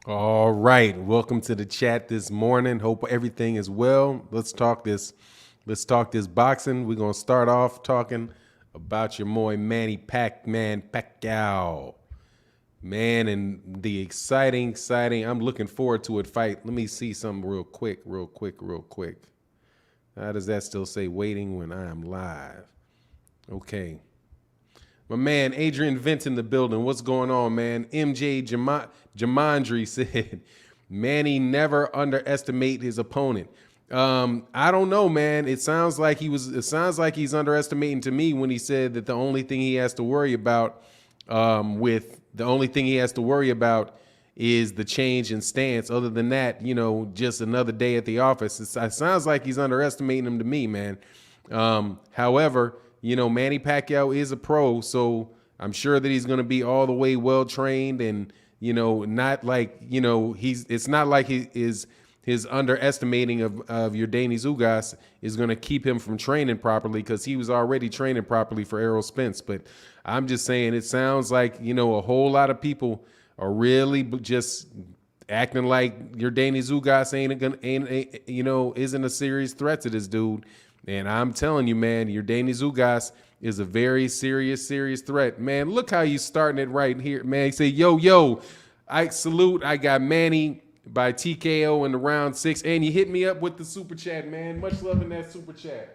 All right, welcome to the chat this morning. Hope everything is well. Let's talk this. Let's talk this boxing. We're gonna start off talking about your boy Manny Pacquiao, man, and the exciting. I'm looking forward to it fight. Let me see something real quick. How does that still say waiting when I am live? Okay. My man, Adrian Vint in the building. What's going on, man? MJ Jamandri said, Manny never underestimate his opponent. I don't know, man. It sounds like he's underestimating to me when he said that the only thing he has to worry about is the change in stance. Other than that, just another day at the office. It sounds like he's underestimating him to me, man. However, Manny Pacquiao is a pro, so I'm sure that he's going to be all the way well trained, and not like it's not like his underestimating of Yordenis Ugas is going to keep him from training properly, because he was already training properly for Errol Spence. But I'm just saying, it sounds like a whole lot of people are really just acting like Yordenis Ugas isn't a serious threat to this dude. And I'm telling you, man, Yordenis Ugas is a very serious threat. Man, look how you starting it right here, man. He say, yo, I salute. I got Manny by TKO in the round 6. And you hit me up with the super chat, man. Much love in that super chat.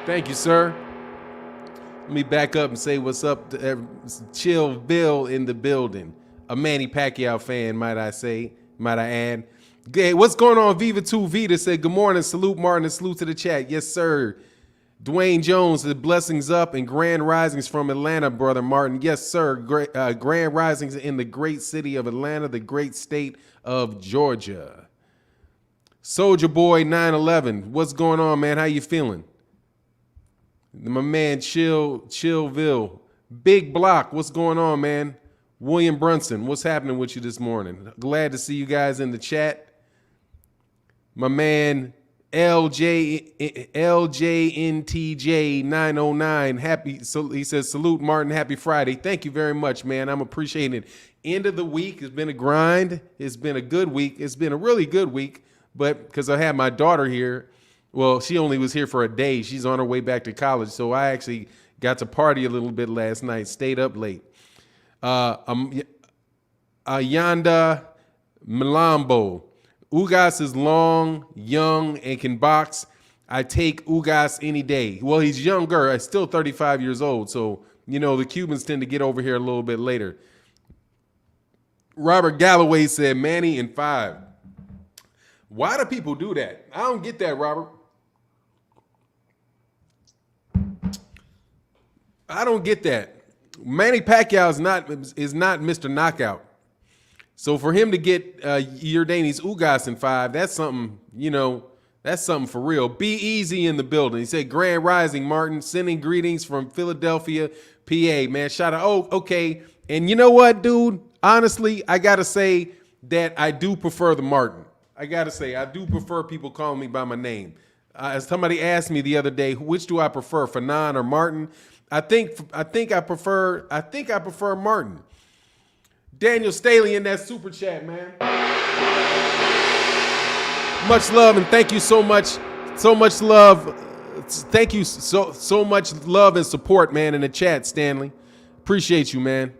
Thank you, sir. Let me back up and say what's up to Chill Bill in the building. A Manny Pacquiao fan, might I add. Hey, what's going on? Viva 2 Vita said, good morning. Salute, Martin, and salute to the chat. Yes, sir. Dwayne Jones, the blessings up and grand risings from Atlanta, brother Martin. Yes, sir. Grand risings in the great city of Atlanta, the great state of Georgia. Soldier Boy 911, what's going on, man? How you feeling? My man, Chillville. Big Block, what's going on, man? William Brunson, what's happening with you this morning? Glad to see you guys in the chat. My man LJNTJ 909 happy. So he says, salute Martin, happy Friday. Thank you very much, man. I'm appreciating it. End of the week has been a grind. It's been a good week. It's been a really good week, but because I had my daughter here, well, she only was here for a day. She's on her way back to college, so I actually got to party a little bit last night. Stayed up late. Ayanda Milambo. Ugas is long, young, and can box. I take Ugas any day. Well, he's younger. He's still 35 years old. So, the Cubans tend to get over here a little bit later. Robert Galloway said Manny in 5. Why do people do that? I don't get that, Robert. I don't get that. Manny Pacquiao is not Mr. Knockout. So for him to get Yordenis Ugas in 5, that's something, that's something for real. Be easy in the building. He said, Grand Rising, Martin, sending greetings from Philadelphia, PA, man. Shout out. Oh, okay. And you know what, dude? Honestly, I got to say that I do prefer the Martin. I got to say, I do prefer people calling me by my name. As somebody asked me the other day, which do I prefer, Fannon or Martin? I think I prefer Martin. Daniel Staley in that super chat, man. Much love and thank you so much. So much love. Thank you so much love and support, man, in the chat, Stanley. Appreciate you, man.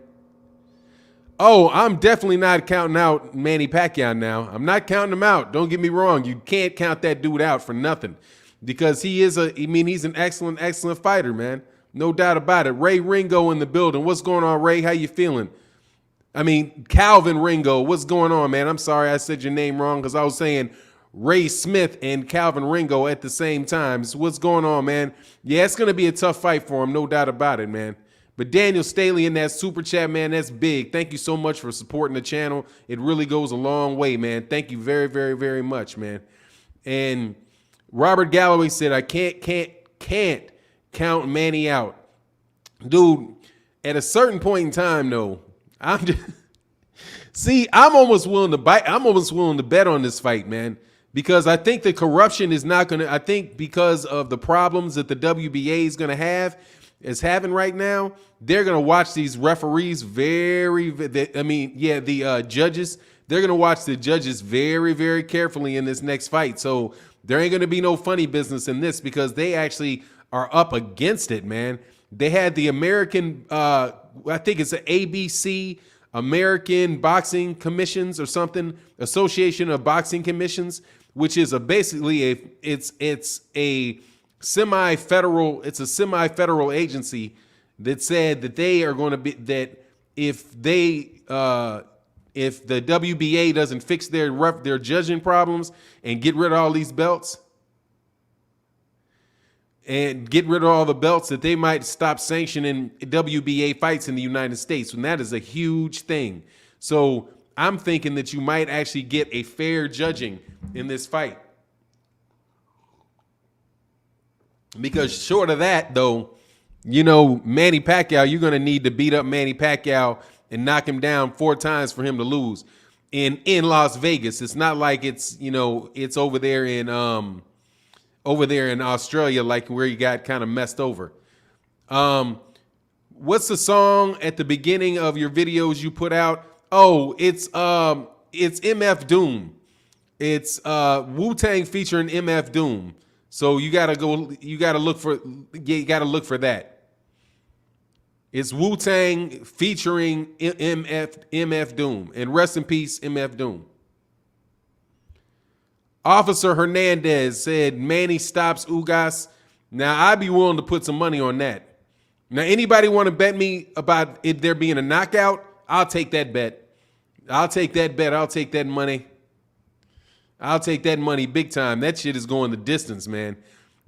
Oh, I'm definitely not counting out Manny Pacquiao now. I'm not counting him out. Don't get me wrong. You can't count that dude out for nothing, because he's an excellent fighter, man. No doubt about it. Ray Ringo in the building. What's going on, Ray? How you feeling? Calvin Ringo, what's going on, man? I'm sorry I said your name wrong, because I was saying Ray Smith and Calvin Ringo at the same time. So what's going on, man? Yeah, it's going to be a tough fight for him, no doubt about it, man. But Daniel Staley in that super chat, man, that's big. Thank you so much for supporting the channel. It really goes a long way, man. Thank you very, very, very much, man. And Robert Galloway said, I can't count Manny out. Dude, at a certain point in time, though, I'm almost willing to bet on this fight, man, because I think the corruption is not going to, I think because of the problems that the WBA is going to have, is having right now, they're going to watch these referees the judges, they're going to watch the judges very, very carefully in this next fight. So there ain't going to be no funny business in this because they actually are up against it, man. They had the American, I think it's an ABC, American Boxing Commissions or something, Association of Boxing Commissions, which is it's a semi-federal agency that said that they are going to be, that if the WBA doesn't fix their judging problems and get rid of all these belts and get rid of all the belts, that they might stop sanctioning WBA fights in the United States. And that is a huge thing. So I'm thinking that you might actually get a fair judging in this fight. Because short of that, though, Manny Pacquiao, you're going to need to beat up Manny Pacquiao and knock him down 4 times for him to lose in Las Vegas. It's not like it's over there in Australia, like where you got kind of messed over. What's the song at the beginning of your videos you put out? Oh, it's MF Doom. It's Wu-Tang featuring MF Doom. So you gotta look for that. It's Wu-Tang featuring MF Doom. And rest in peace, MF Doom. Officer Hernandez said Manny stops Ugas. Now, I'd be willing to put some money on that. Now, anybody want to bet me about it there being a knockout? I'll take that bet. I'll take that bet. I'll take that money. I'll take that money big time. That shit is going the distance, man.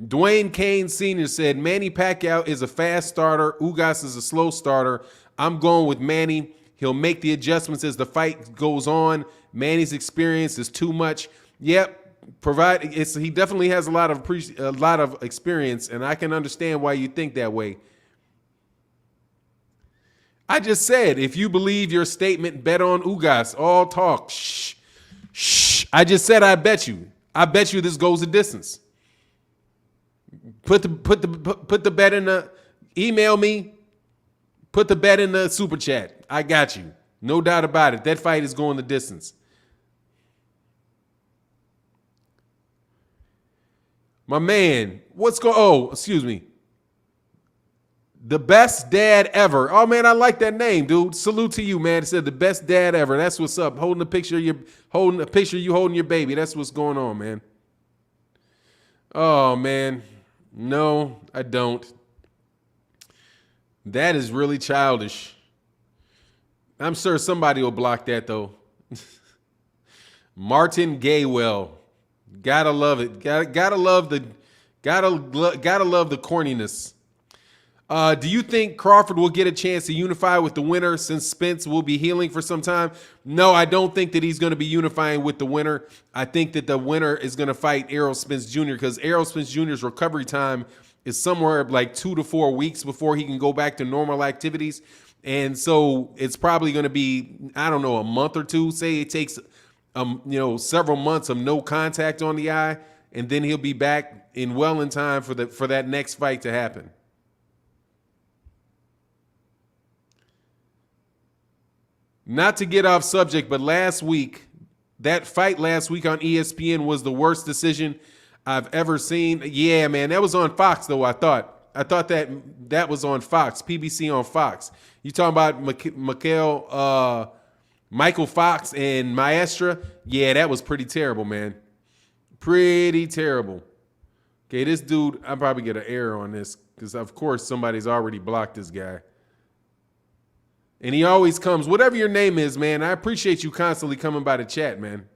Dwayne Kane Sr. said Manny Pacquiao is a fast starter. Ugas is a slow starter. I'm going with Manny. He'll make the adjustments as the fight goes on. Manny's experience is too much. Yep. He definitely has a lot of experience, and I can understand why you think that way. I just said, if you believe your statement, bet on Ugas. All talk. Shh. Shh. I just said I bet you. I bet you this goes the distance. Put the bet in the email me. Put the bet in the super chat. I got you. No doubt about it. That fight is going the distance. My man, excuse me. The best dad ever. Oh man, I like that name, dude. Salute to you, man. It said the best dad ever. That's what's up. Holding a picture of you holding your baby. That's what's going on, man. Oh man. No, I don't. That is really childish. I'm sure somebody will block that though. Martin Gaywell. Gotta love it. Gotta love the corniness. Do you think Crawford will get a chance to unify with the winner since Spence will be healing for some time? No, I don't think that he's going to be unifying with the winner. I think that the winner is going to fight Errol Spence Jr. because Errol Spence Jr.'s recovery time is somewhere like 2 to 4 weeks before he can go back to normal activities. And so it's probably going to be, I don't know, a month or two. Say it takes, several months of no contact on the eye, and then he'll be back in time for that next fight to happen. Not to get off subject, but that fight last week on ESPN was the worst decision I've ever seen. Yeah, man, that was on Fox, though, I thought that was on Fox, PBC on Fox. You talking about Michael Fox and Maestra? Yeah, that was pretty terrible, man. Pretty terrible. Okay, this dude, I'll probably get an error on this because, of course, somebody's already blocked this guy. And he always comes, whatever your name is, man, I appreciate you constantly coming by the chat, man.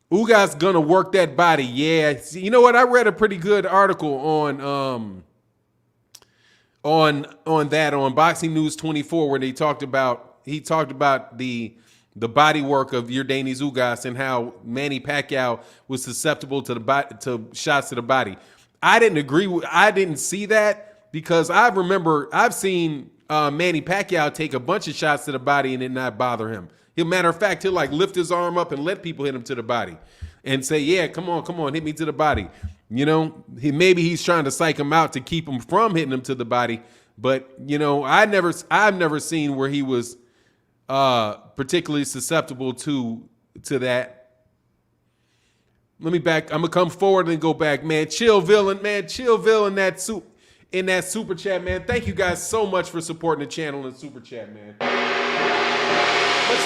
Ugas gonna work that body. Yeah. See, you know what? I read a pretty good article on Boxing News 24 where he talked about the body work of Yordenis Ugas and how Manny Pacquiao was susceptible to shots to the body. I didn't see that because I've seen Manny Pacquiao take a bunch of shots to the body and it not bother him. Matter of fact, he'll like lift his arm up and let people hit him to the body. and say, yeah, come on, hit me to the body. You know, maybe he's trying to psych him out to keep him from hitting him to the body. But, you know, I've never seen where he was particularly susceptible to that. I'm gonna come forward and go back, man. Chill villain in that super chat, man. Thank you guys so much for supporting the channel in super chat, man. Much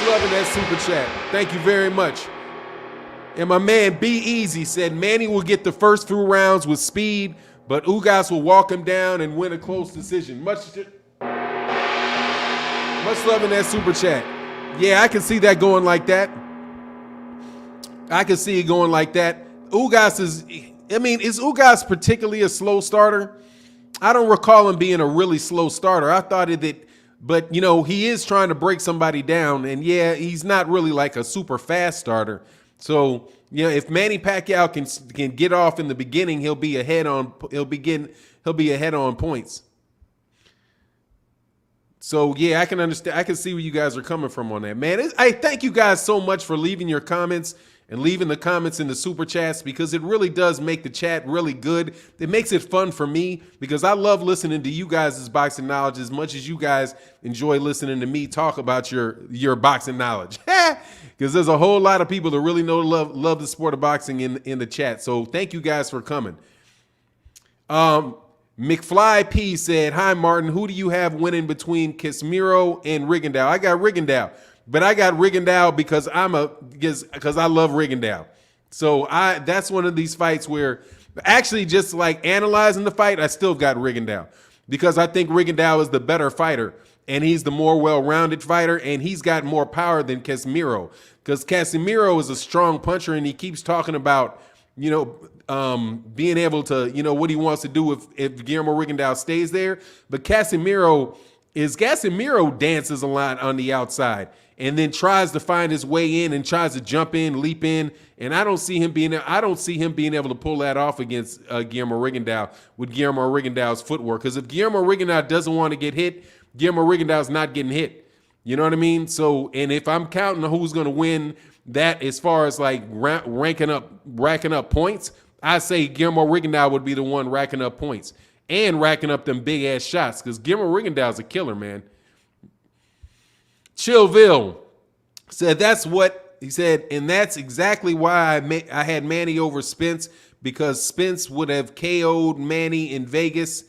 love in that super chat. Thank you very much. And my man B Easy said Manny will get the first few rounds with speed, but Ugas will walk him down and win a close decision. Much love in that super chat. Yeah, I can see that going like that. I can see it going like that. Is Ugas particularly a slow starter? I don't recall him being a really slow starter. I thought but you know, he is trying to break somebody down, and yeah, he's not really like a super fast starter. So, you know, if Manny Pacquiao can get off in the beginning, he'll be ahead on points. So yeah, I can understand. I can see where you guys are coming from on that, man. I thank you guys so much for leaving your comments and leaving the comments in the super chats, because it really does make the chat really good. It makes it fun for me, because I love listening to you guys' boxing knowledge as much as you guys enjoy listening to me talk about your boxing knowledge. Because there's a whole lot of people that really love the sport of boxing in the chat. So thank you guys for coming. McFly P said, hi, Martin. Who do you have winning between Casimero and Rigondeaux? I got Rigondeaux. But I got Rigondeaux because I love Rigondeaux. So that's one of these fights where actually just like analyzing the fight, I still got Rigondeaux, because I think Rigondeaux is the better fighter, and he's the more well-rounded fighter, and he's got more power than Casimero, because Casimero is a strong puncher, and he keeps talking about, you know, being able to, you know, what he wants to do if Guillermo Rigondeaux stays there. But Casimero dances a lot on the outside, and then tries to find his way in and tries to jump in, leap in, and I don't see him being able to pull that off against Guillermo Rigondeaux with Guillermo Rigondeaux's footwork. Because if Guillermo Rigondeaux doesn't want to get hit, Guillermo Rigondeaux's not getting hit. You know what I mean? So, and if I'm counting who's going to win that as far as like racking up points, I say Guillermo Rigondeaux would be the one racking up points and racking up them big ass shots, because Guillermo Rigondeaux's a killer, man. Chillville said that's what he said, and that's exactly why I had Manny over Spence, because Spence would have KO'd Manny in Vegas.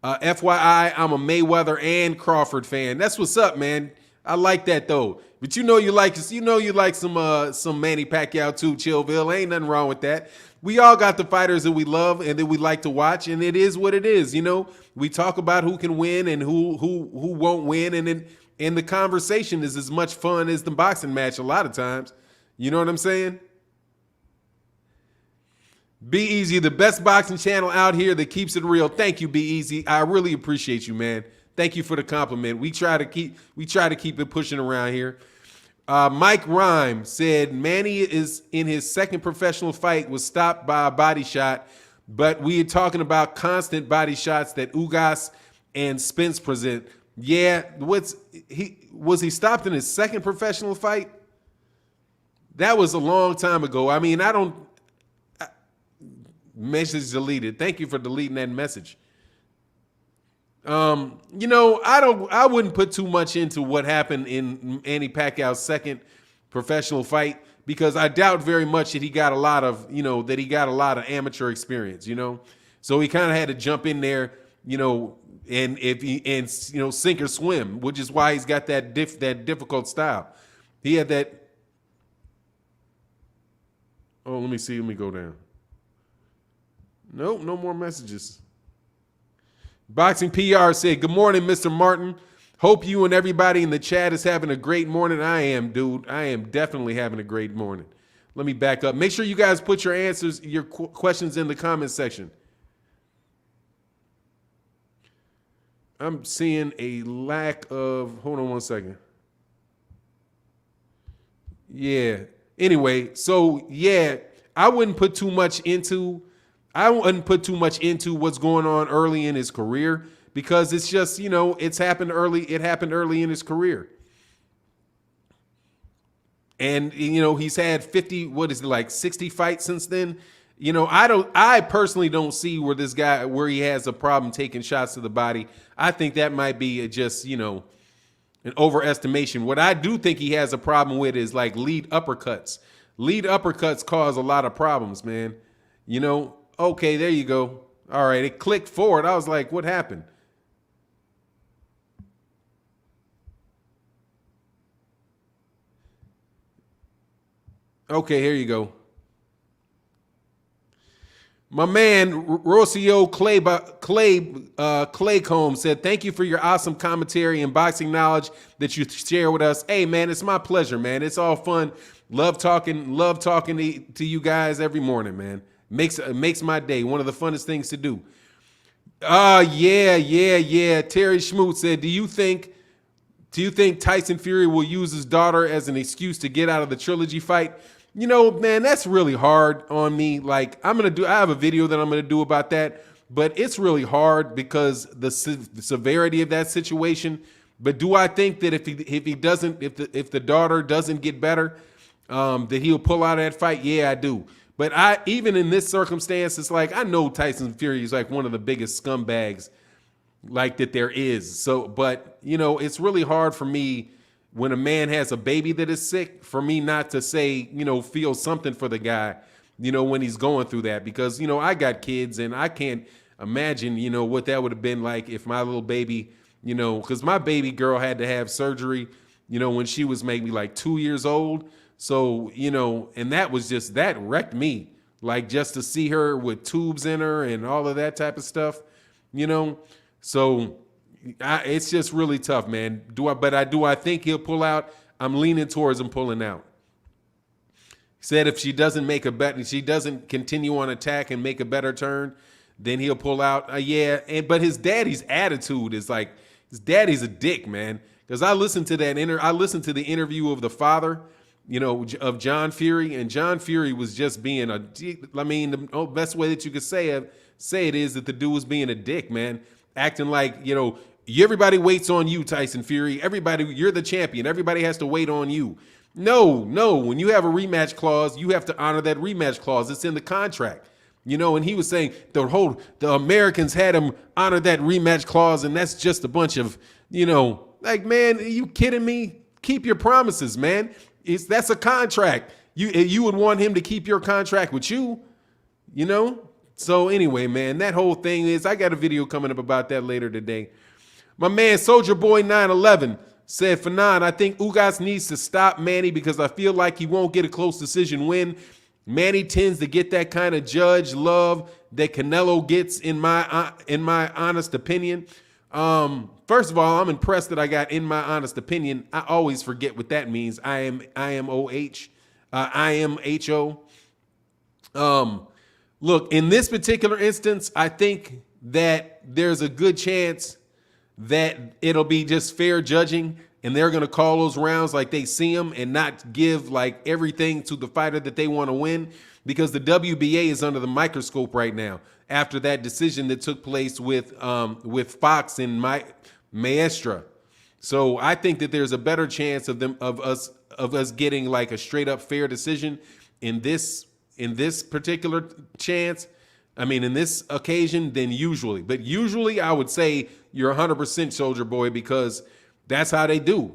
FYI, I'm a Mayweather and Crawford fan. That's what's up, man. I like that though. But you like some Manny Pacquiao too, Chillville. Ain't nothing wrong with that. We all got the fighters that we love and that we like to watch, and it is what it is. You know, we talk about who can win and who won't win, and the conversation is as much fun as the boxing match a lot of times. You know what I'm saying? Be Easy, the best boxing channel out here that keeps it real. Thank you, Be Easy. I really appreciate you, man. Thank you for the compliment. We try to keep it pushing around here. Mike Rhyme said Manny is in his second professional fight, was stopped by a body shot, but we are talking about constant body shots that Ugas and Spence present. Yeah, was he stopped in his second professional fight? That was a long time ago. I mean, message deleted. Thank you for deleting that message. You know, I wouldn't put too much into what happened in Manny Pacquiao's second professional fight, because I doubt very much that he got a lot of amateur experience, you know. So he kind of had to jump in there, you know, and sink or swim, which is why he's got that difficult style. He had that. Oh, let me see. Let me go down. Nope, no more messages. Boxing PR said, good morning, Mr. Martin. Hope you and everybody in the chat is having a great morning. I am, dude. I am definitely having a great morning. Let me back up. Make sure you guys put your answers, your questions in the comment section. I'm seeing a lack of, hold on one second. Yeah. Anyway, so yeah, I wouldn't put too much into what's going on early in his career, because it's just, you know, it happened early in his career. And, he's had 50, what is it, like 60 fights since then. I personally don't see where he has a problem taking shots to the body. I think that might be just, an overestimation. What I do think he has a problem with is like lead uppercuts. Lead uppercuts cause a lot of problems, man. Okay, there you go. All right, it clicked forward. I was like, what happened? Okay, here you go. My man Rocio Claycomb said, "Thank you for your awesome commentary and boxing knowledge that you share with us." Hey, man, it's my pleasure, man. It's all fun. Love talking to you guys every morning, man. Makes my day. One of the funnest things to do. Yeah. Terry Schmoot said, "Do you think Tyson Fury will use his daughter as an excuse to get out of the trilogy fight?" Man, that's really hard on me. Like, I have a video that I'm going to do about that, but it's really hard because the severity of that situation. But do I think that if the daughter doesn't get better, that he'll pull out of that fight? Yeah, I do. But even in this circumstance, it's like, I know Tyson Fury is like one of the biggest scumbags like that there is. So, but it's really hard for me when a man has a baby that is sick, for me not to say, feel something for the guy, when he's going through that, because, I got kids and I can't imagine, what that would have been like if my little baby, because my baby girl had to have surgery, when she was maybe like 2 years old. So, and that wrecked me, like just to see her with tubes in her and all of that type of stuff, so it's just really tough, man. Do I think he'll pull out? I'm leaning towards him pulling out. He said if she doesn't continue on attack and make a better turn, then he'll pull out. But his daddy's attitude is like, his daddy's a dick, man. Because I listened to the interview of the father, of John Fury, and John Fury was just being the best way that you could say it is that the dude was being a dick, man, acting like, everybody waits on you, Tyson Fury. You're the champion. Everybody has to wait on you. No. When you have a rematch clause, you have to honor that rematch clause. It's in the contract. And he was saying the Americans had him honor that rematch clause, and that's just a bunch of, like, man, are you kidding me? Keep your promises, man. That's a contract. You would want him to keep your contract with you, So anyway, man, that whole thing is, I got a video coming up about that later today. My man Soldier Boy 911 said, "Fannon, I think Ugas needs to stop Manny because I feel like he won't get a close decision win. Manny tends to get that kind of judge love that Canelo gets, in my honest opinion." First of all, I'm impressed that I got "in my honest opinion." I always forget what that means. I am HO. Look, in this particular instance, I think that there's a good chance that it'll be just fair judging, and they're going to call those rounds like they see them and not give like everything to the fighter that they want to win, because the WBA is under the microscope right now after that decision that took place with Fox and Maestra. So I think that there's a better chance of us getting like a straight up fair decision in this particular chance. In this occasion than usually. But usually I would say you're 100% Soldier Boy, because that's how they do.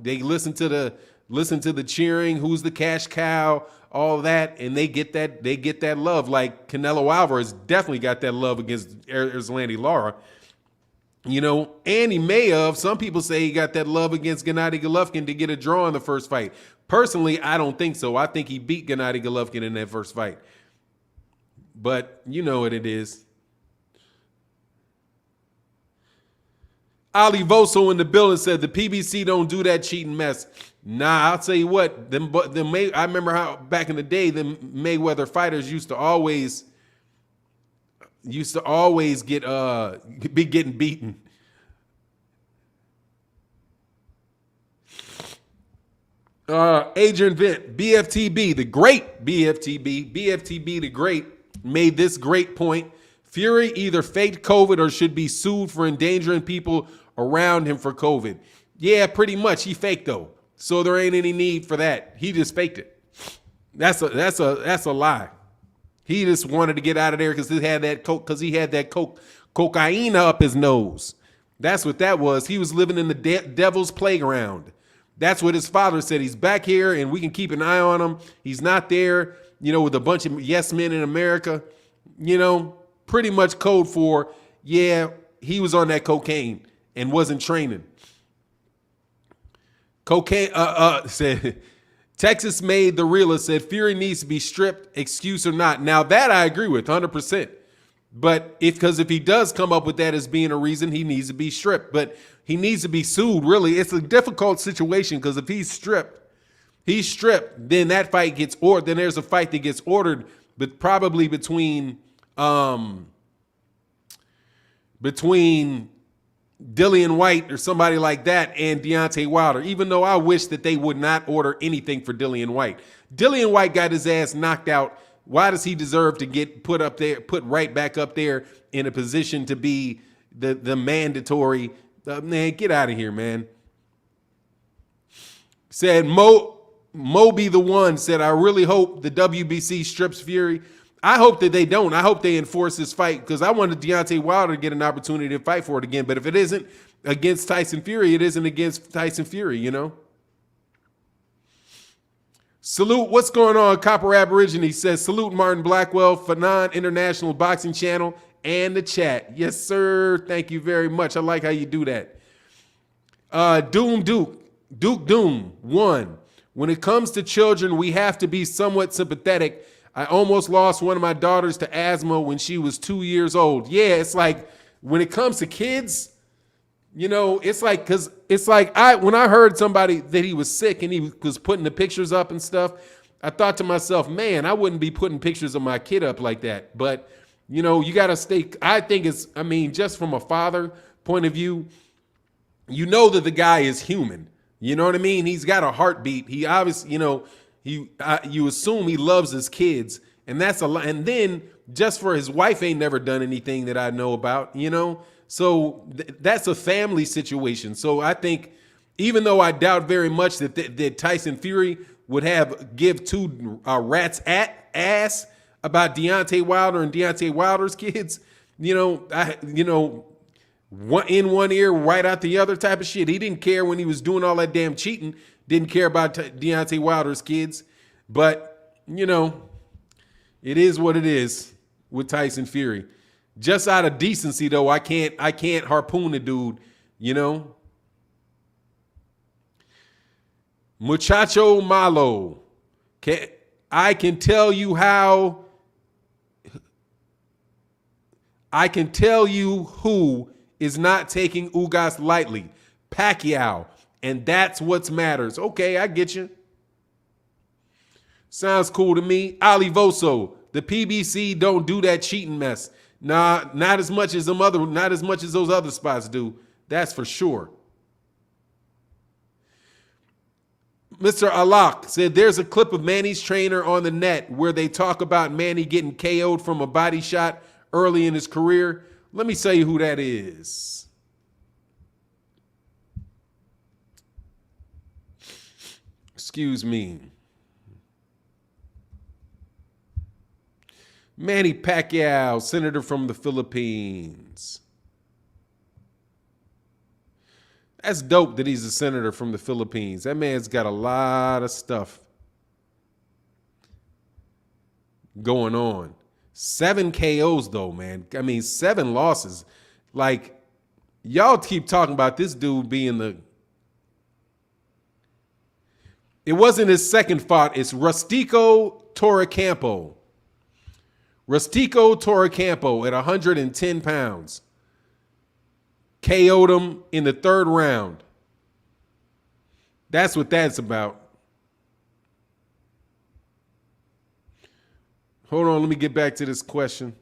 They listen to the cheering, who's the cash cow, all that, and they get that love. Like Canelo Alvarez definitely got that love against Erislandy Lara. And he may have. Some people say he got that love against Gennady Golovkin to get a draw in the first fight. Personally, I don't think so. I think he beat Gennady Golovkin in that first fight. But you know what it is. Ali Voso in the building said the PBC don't do that cheating mess. Nah, I'll tell you what. I remember how back in the day, the Mayweather fighters used to always be getting beaten. Adrian Vint, BFTB, the great BFTB the great, made this great point. Fury either faked COVID or should be sued for endangering people around him for COVID. Yeah, pretty much. He faked, though. So there ain't any need for that. He just faked it. That's a lie. He just wanted to get out of there because he had that cocaine up his nose. That's what that was. He was living in the devil's playground. That's what his father said. He's back here and we can keep an eye on him. He's not there, with a bunch of yes men in America. Pretty much code for, yeah, he was on that cocaine and wasn't training. Cocaine said Texas made the realist said Fury needs to be stripped, excuse or not. Now that I agree with 100%. But because if he does come up with that as being a reason, he needs to be stripped. But he needs to be sued, really. It's a difficult situation because if he's stripped, then that fight gets ordered. Then there's a fight that gets ordered, but probably between Dillian White or somebody like that and Deontay Wilder, even though I wish that they would not order anything for Dillian White. Dillian White got his ass knocked out. Why does he deserve to get put right back up there in a position to be the mandatory? Man, get out of here, man. Said Moby the One said, I really hope the WBC strips Fury. I hope that they don't. I hope they enforce this fight because I wanted Deontay Wilder to get an opportunity to fight for it again. But if it isn't against Tyson Fury, it isn't against Tyson Fury, Salute, what's going on? Copper Aborigine says, salute Martin Blackwell, Fannon International Boxing Channel, and the chat. Yes, sir. Thank you very much. I like how you do that. Doom 1. When it comes to children, we have to be somewhat sympathetic. I almost lost one of my daughters to asthma when she was 2 years old. Yeah, it's like when it comes to kids, it's like, because it's like when I heard somebody that he was sick and he was putting the pictures up and stuff, I thought to myself, man, I wouldn't be putting pictures of my kid up like that. But, you got to stay. I think just from a father point of view, that the guy is human. You know what I mean? He's got a heartbeat. He obviously, you assume he loves his kids, and that's a lot. And then just for his wife ain't never done anything that I know about, So that's a family situation. So I think, even though I doubt very much that Tyson Fury would give two rats ass about Deontay Wilder and Deontay Wilder's kids, in one ear, right out the other type of shit. He didn't care when he was doing all that damn cheating. Didn't care about Deontay Wilder's kids. But, it is what it is with Tyson Fury. Just out of decency, though, I can't harpoon the dude, Muchacho Malo. I can tell you who is not taking Ugas lightly. Pacquiao. And that's what matters. Okay, I get you. Sounds cool to me. Ali Voso. The PBC don't do that cheating mess. Nah, not as much as those other spots do. That's for sure. Mr. Alak said there's a clip of Manny's trainer on the net where they talk about Manny getting KO'd from a body shot early in his career. Let me tell you who that is. Excuse me. Manny Pacquiao, senator from the Philippines. That's dope that he's a senator from the Philippines. That man's got a lot of stuff going on. 7 KOs though, man. 7 losses. Like, y'all keep talking about this dude being it wasn't his second fight. It's Rustico Torrecampo. Rustico Torrecampo at 110 pounds. KO'd him in the 3rd round. That's what that's about. Hold on, let me get back to this question.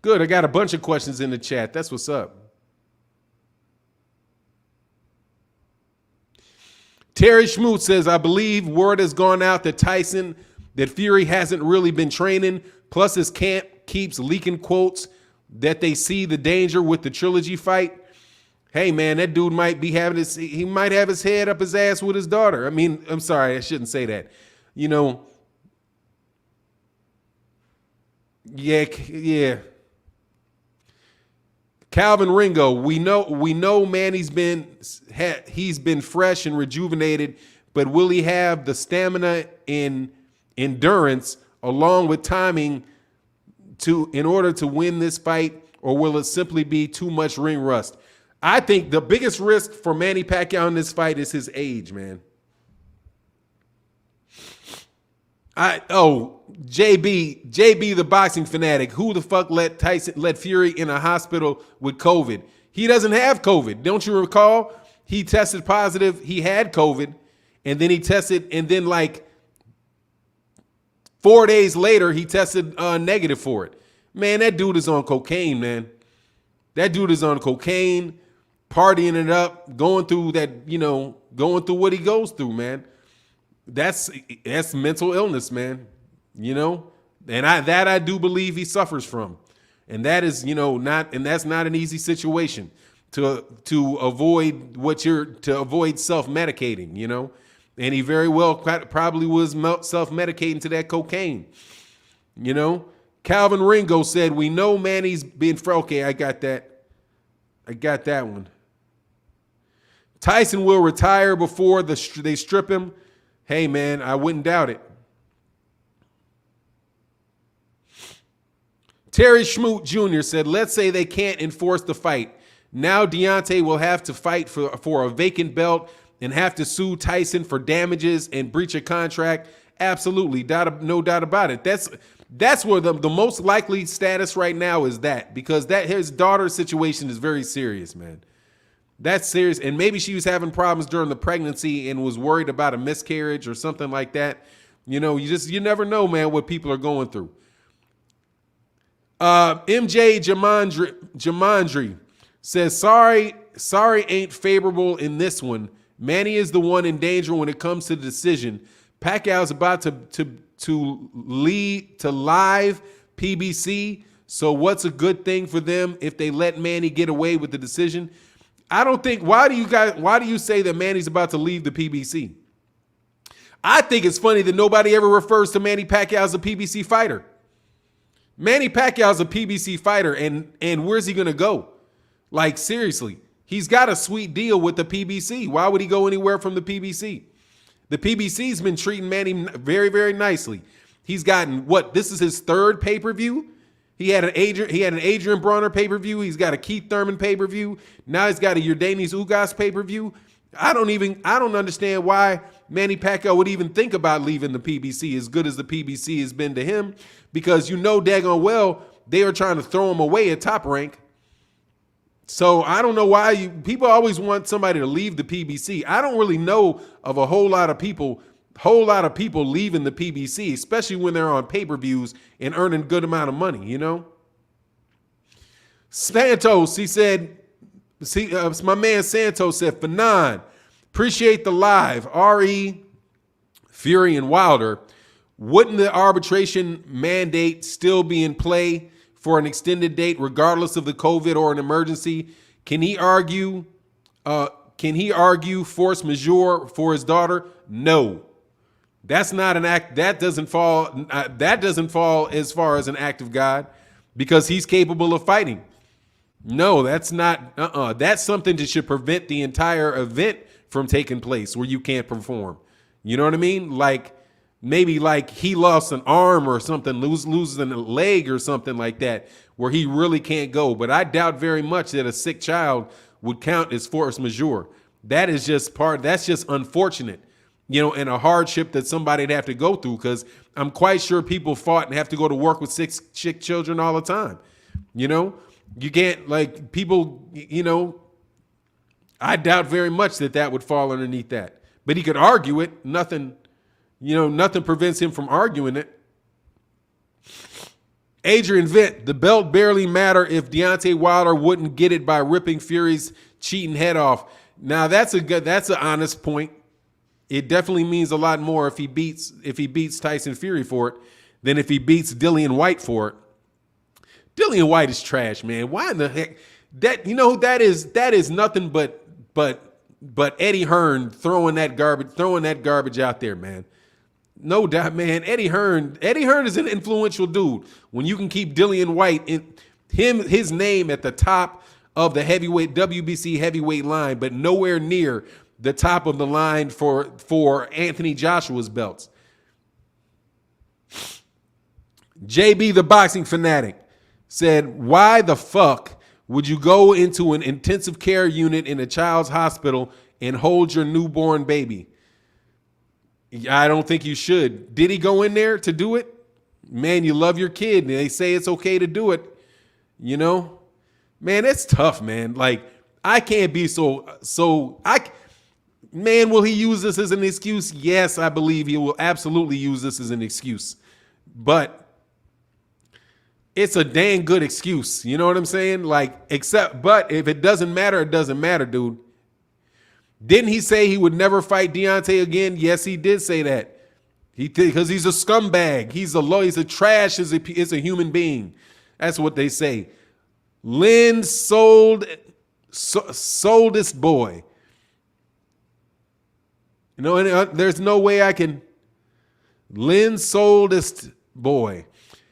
Good, I got a bunch of questions in the chat. That's what's up. Terry Schmoot says, I believe word has gone out that Fury hasn't really been training, plus his camp keeps leaking quotes that they see the danger with the trilogy fight, hey man, that dude might be he might have his head up his ass with his daughter. I mean, I'm sorry, I shouldn't say that. You know, yeah. Calvin Ringo, we know Manny's he's been fresh and rejuvenated, but will he have the stamina and endurance along with timing in order to win this fight, or will it simply be too much ring rust? I think the biggest risk for Manny Pacquiao in this fight is his age, man. JB the boxing fanatic. Who the fuck let Fury in a hospital with COVID? He doesn't have COVID. Don't you recall? He tested positive. He had COVID, and then he tested, and then like 4 days later, he tested negative for it. Man, that dude is on cocaine, man. That dude is on cocaine, partying it up, going through what he goes through, man. That's mental illness, man. And I do believe he suffers from, and that is that's not an easy situation to avoid avoid self-medicating, and he very well probably was self-medicating to that cocaine, Calvin Ringo said, we know Manny's been okay. I got that one. Tyson will retire before they strip him. Hey, man, I wouldn't doubt it. Terry Schmoot Jr. said, let's say they can't enforce the fight. Now Deontay will have to fight for a vacant belt and have to sue Tyson for damages and breach of contract. Absolutely, no doubt about it. That's where the most likely status right now is because his daughter's situation is very serious, man. That's serious. And maybe she was having problems during the pregnancy and was worried about a miscarriage or something like that. You never know, man, what people are going through. MJ Jamandri says, sorry ain't favorable in this one. Manny is the one in danger when it comes to the decision. Pacquiao's about to lead to live PBC. So what's a good thing for them if they let Manny get away with the decision? I don't think. Why do you say that Manny's about to leave the PBC? I think it's funny that nobody ever refers to Manny Pacquiao as a PBC fighter. Manny Pacquiao is a PBC fighter, and where's he gonna go? Like, seriously, he's got a sweet deal with the PBC. Why would he go anywhere from the PBC? The PBC's been treating Manny very, very nicely. He's gotten this is his third pay-per-view. He had an Adrian Bronner pay-per-view. He's got a Keith Thurman pay-per-view. Now he's got a Yordenis Ugas pay-per-view. I don't understand why Manny Pacquiao would even think about leaving the PBC, as good as the PBC has been to him, because daggone well they are trying to throw him away at Top Rank. So I don't know why people always want somebody to leave the PBC. I don't really know of a whole lot of people leaving the PBC, especially when they're on pay-per-views and earning a good amount of money, Santos, he said, my man Santos said, Fannon, appreciate the live. R.E., Fury, and Wilder. Wouldn't the arbitration mandate still be in play for an extended date, regardless of the COVID or an emergency? Can he argue force majeure for his daughter? No. That's not an act. That doesn't fall as far as an act of God, because he's capable of fighting. No, that's not. That's something that should prevent the entire event from taking place where you can't perform. You know what I mean? Like maybe like he lost an arm or something, loses a leg or something like that, where he really can't go. But I doubt very much that a sick child would count as force majeure. That's just unfortunate. And a hardship that somebody'd have to go through, because I'm quite sure people fought and have to go to work with sick children all the time. You can't, like, people, I doubt very much that would fall underneath that. But he could argue it. Nothing prevents him from arguing it. Adrian Vint, the belt barely matter if Deontay Wilder wouldn't get it by ripping Fury's cheating head off. Now that's an honest point. It definitely means a lot more if he beats Tyson Fury for it than if he beats Dillian White for it. Dillian White is trash, man. Why in the heck? That that is nothing but Eddie Hearn throwing that garbage out there, man. No doubt, man. Eddie Hearn is an influential dude. When you can keep Dillian White his name at the top of the heavyweight WBC heavyweight line, but nowhere near the top of the line for Anthony Joshua's belts. JB the boxing fanatic said, "Why the fuck would you go into an intensive care unit in a child's hospital and hold your newborn baby?" I don't think you should. Did he go in there to do it? Man, you love your kid and they say it's okay to do it. You know? Man, it's tough, man. Like, I can't be man, will he use this as an excuse? Yes, I believe he will absolutely use this as an excuse. But it's a dang good excuse. You know what I'm saying? Like, but if it doesn't matter, it doesn't matter, dude. Didn't he say he would never fight Deontay again? Yes, he did say that. He did, because he's a scumbag. He's a trash as a human being. That's what they say. Lynn soldest boy. You know, and there's no way I can. Lynn soldest boy.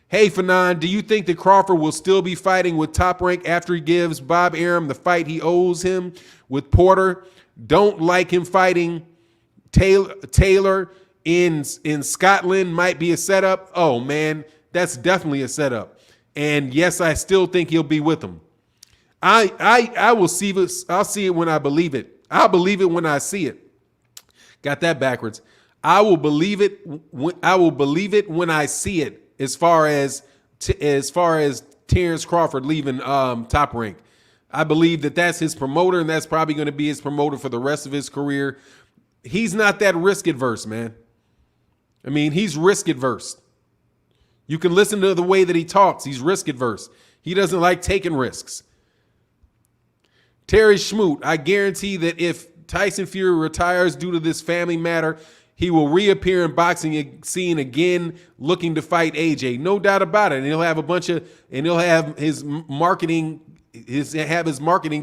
Hey, Fannon, do you think that Crawford will still be fighting with Top Rank after he gives Bob Arum the fight he owes him with Porter? Don't like him fighting Taylor in Scotland might be a setup. Oh, man, that's definitely a setup. And yes, I still think he'll be with him. I will see this. I'll see it when I believe it. I'll believe it when I see it. Got that backwards. I will believe it. I will believe it when I see it. As far as Terrence Crawford leaving Top Rank, I believe that that's his promoter, and that's probably going to be his promoter for the rest of his career. He's not that risk adverse, man. I mean, he's risk adverse. You can listen to the way that he talks. He's risk adverse. He doesn't like taking risks. Terry Schmoot, I guarantee that if Tyson Fury retires due to this family matter, he will reappear in boxing scene again, looking to fight AJ. No doubt about it. And he'll have his marketing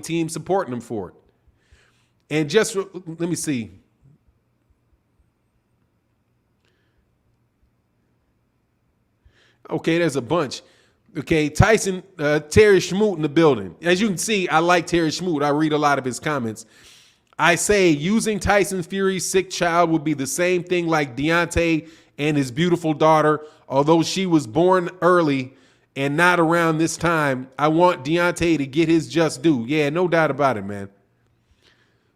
team supporting him for it. And just let me see. Okay, there's a bunch. Okay, Tyson, Terry Schmoot in the building. As you can see, I like Terry Schmoot. I read a lot of his comments. I say using Tyson Fury's sick child would be the same thing like Deontay and his beautiful daughter. Although she was born early and not around this time, I want Deontay to get his just due. Yeah, no doubt about it, man.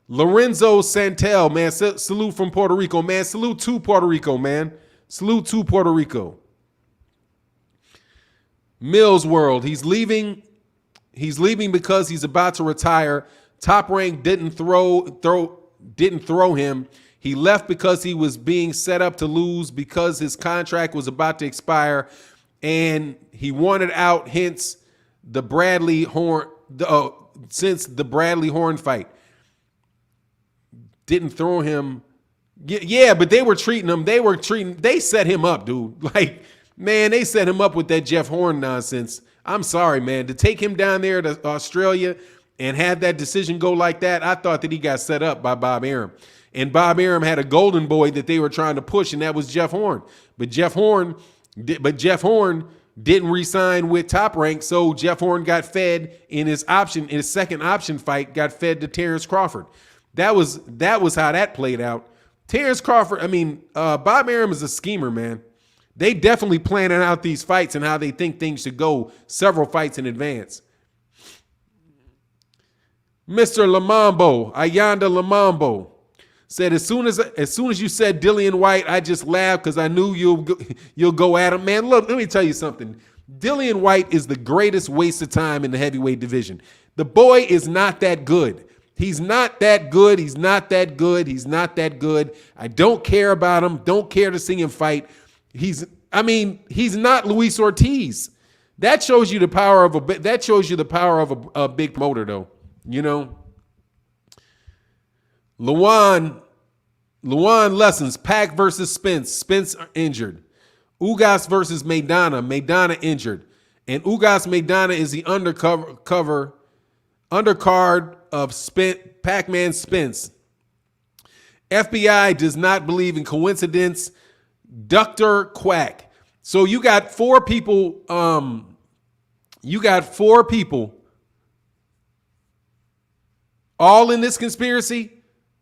Lorenzo Santel, man, salute from Puerto Rico, man. Salute to Puerto Rico, man. Salute to Puerto Rico. Mills World, he's leaving because he's about to retire. Top Rank didn't throw him. He left because he was being set up to lose because his contract was about to expire, and he wanted out. Hence the Bradley Horn. Since the Bradley Horn fight, didn't throw him. Yeah, but they were treating him. They set him up, dude. Like, man, they set him up with that Jeff Horn nonsense. I'm sorry, man. To take him down there to Australia and have that decision go like that, I thought that he got set up by Bob Arum. And Bob Arum had a golden boy that they were trying to push, and that was Jeff Horn. But Jeff Horn didn't re-sign with Top Rank, so Jeff Horn got fed in his second option fight, got fed to Terrence Crawford. That was how that played out. Terrence Crawford, Bob Arum is a schemer, man. They definitely planning out these fights and how they think things should go several fights in advance. Mr. Lamambo, Ayanda Lamambo, said, as soon as you said Dillian White, I just laughed because I knew you'll go at him. Man, look, let me tell you something. Dillian White is the greatest waste of time in the heavyweight division. The boy is not that good. He's not that good. He's not that good. He's not that good. I don't care about him. Don't care to see him fight. He's not Luis Ortiz. That shows you the power of a big promoter, though. You know, Luan Lessons, Pac versus Spence injured. Ugas versus Maidana injured. And Ugas Maidana is the undercard of Pac-Man Spence. FBI does not believe in coincidence. Dr. Quack. So you got four people. All in this conspiracy,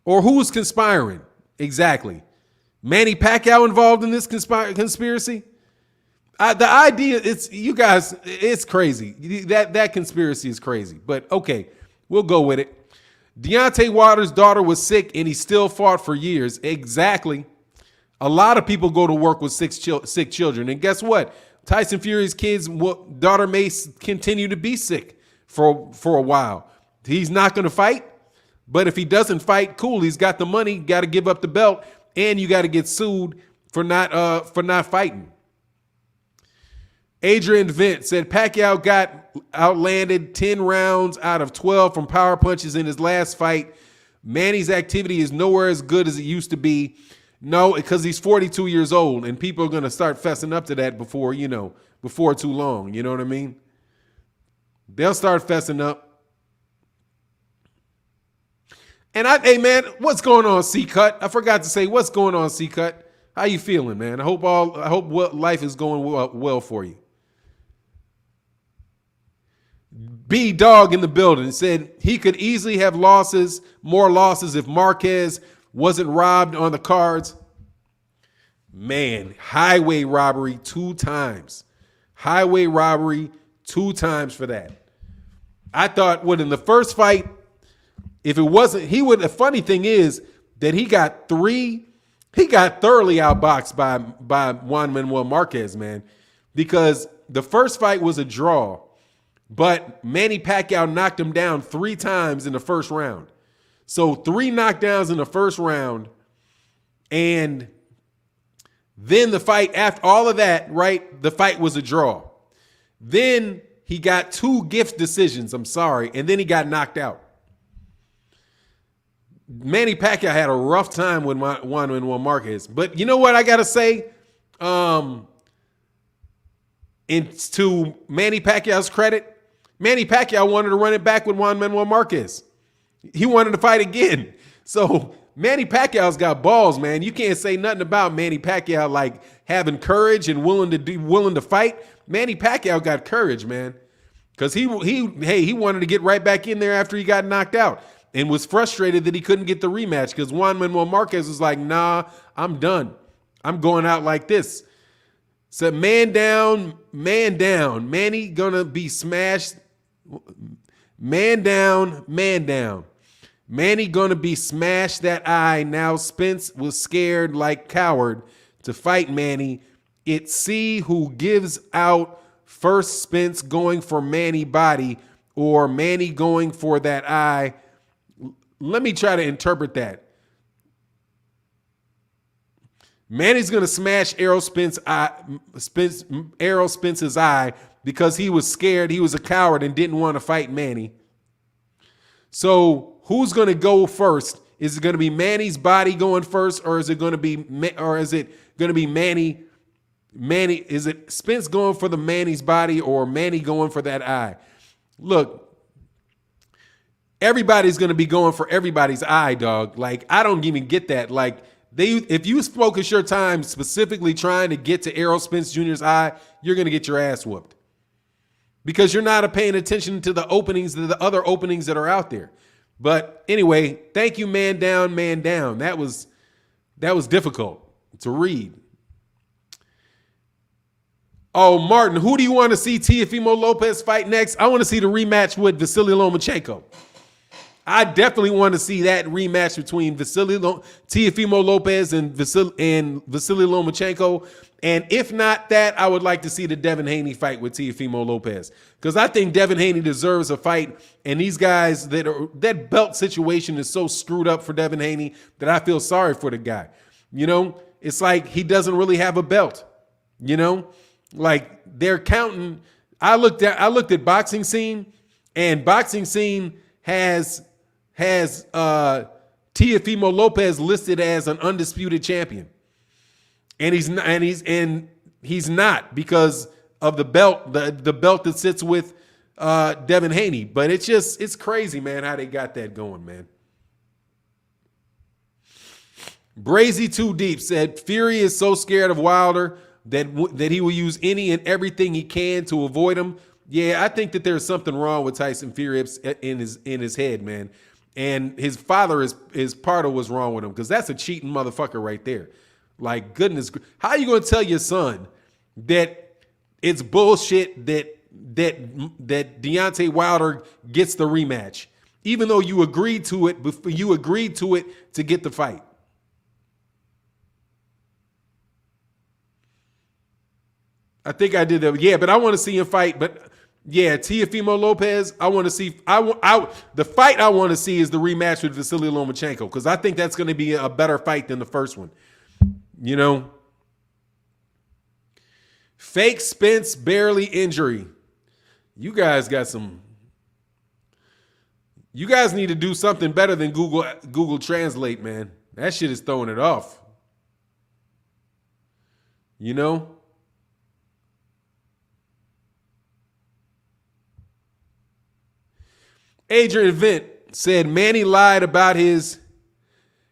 or who's conspiring exactly? Manny Pacquiao involved in this conspiracy? The idea, it's crazy. That conspiracy is crazy. But okay, we'll go with it. Deontay Wilder's daughter was sick and he still fought for years. Exactly. A lot of people go to work with sick children. And guess what? Tyson Fury's daughter may continue to be sick for a while. He's not going to fight. But if he doesn't fight, cool. He's got the money, got to give up the belt, and you got to get sued for not fighting. Adrian Vint said Pacquiao got outlanded 10 rounds out of 12 from power punches in his last fight. Manny's activity is nowhere as good as it used to be. No, because he's 42 years old, and people are going to start fessing up to that before too long. You know what I mean? They'll start fessing up. And hey man, what's going on, C-Cut? I forgot to say, what's going on, C-Cut? How you feeling, man? I hope life is going well for you. B Dog in the building said he could easily have more losses if Marquez wasn't robbed on the cards. Man, highway robbery 2 times. Highway robbery 2 times for that. I thought in the first fight, if it wasn't, the funny thing is that he got thoroughly outboxed by Juan Manuel Marquez, man, because the first fight was a draw, but Manny Pacquiao knocked him down 3 times in the first round. So 3 knockdowns in the first round, and then the fight, after all of that, right, the fight was a draw. Then he got 2 gift decisions, and then he got knocked out. Manny Pacquiao had a rough time with Juan Manuel Marquez. But you know what I got to say? To Manny Pacquiao's credit, Manny Pacquiao wanted to run it back with Juan Manuel Marquez. He wanted to fight again. So Manny Pacquiao's got balls, man. You can't say nothing about Manny Pacquiao like having courage and willing to fight. Manny Pacquiao got courage, man, because he wanted to get right back in there after he got knocked out. And was frustrated that he couldn't get the rematch because Juan Manuel Marquez was like, nah, I'm done. I'm going out like this. Said, man down. Manny gonna be smashed. Man down. Manny gonna be smashed that eye. Now Spence was scared like coward to fight Manny. It's see who gives out first, Spence going for Manny body or Manny going for that eye. Let me try to interpret that. Manny's going to smash Errol Spence's eye because he was scared. He was a coward and didn't want to fight Manny. So who's going to go first? Is it going to be Manny's body going first, or is it going to be Manny? Is it Spence going for the Manny's body or Manny going for that eye? Look. Everybody's going to be going for everybody's eye, dog. Like, I don't even get that. Like, if you focus your time specifically trying to get to Errol Spence Jr.'s eye, you're going to get your ass whooped. Because you're not paying attention to the other openings that are out there. But anyway, thank you, man down. That was difficult to read. Oh, Martin, who do you want to see Teofimo Lopez fight next? I want to see the rematch with Vasily Lomachenko. I definitely want to see that rematch between Teofimo Lopez and Vasily Lomachenko. And if not that, I would like to see the Devin Haney fight with Teofimo Lopez. Because I think Devin Haney deserves a fight. And these guys, that belt situation is so screwed up for Devin Haney that I feel sorry for the guy. You know, it's like he doesn't really have a belt. You know, like they're counting. I looked at Boxing Scene, and Boxing Scene has Teofimo Lopez listed as an undisputed champion, and he's not because of the belt, the belt that sits with Devin Haney. But it's crazy, man, how they got that going, man. Brazy Too Deep said Fury is so scared of Wilder that he will use any and everything he can to avoid him. Yeah, I think that there's something wrong with Tyson Fury in his head, man. And his father is part of what's wrong with him, because that's a cheating motherfucker right there. Like, goodness, how are you going to tell your son that it's bullshit that Deontay Wilder gets the rematch, even though you agreed to it to get the fight? I think I did that. Yeah, but I want to see him fight. But yeah, Teofimo Lopez, I want to see. The fight I want to see is the rematch with Vasily Lomachenko, because I think that's going to be a better fight than the first one. You know, fake Spence barely injury. You guys got some. You guys need to do something better than Google Translate, man. That shit is throwing it off. You know. Adrian Vint said Manny lied about his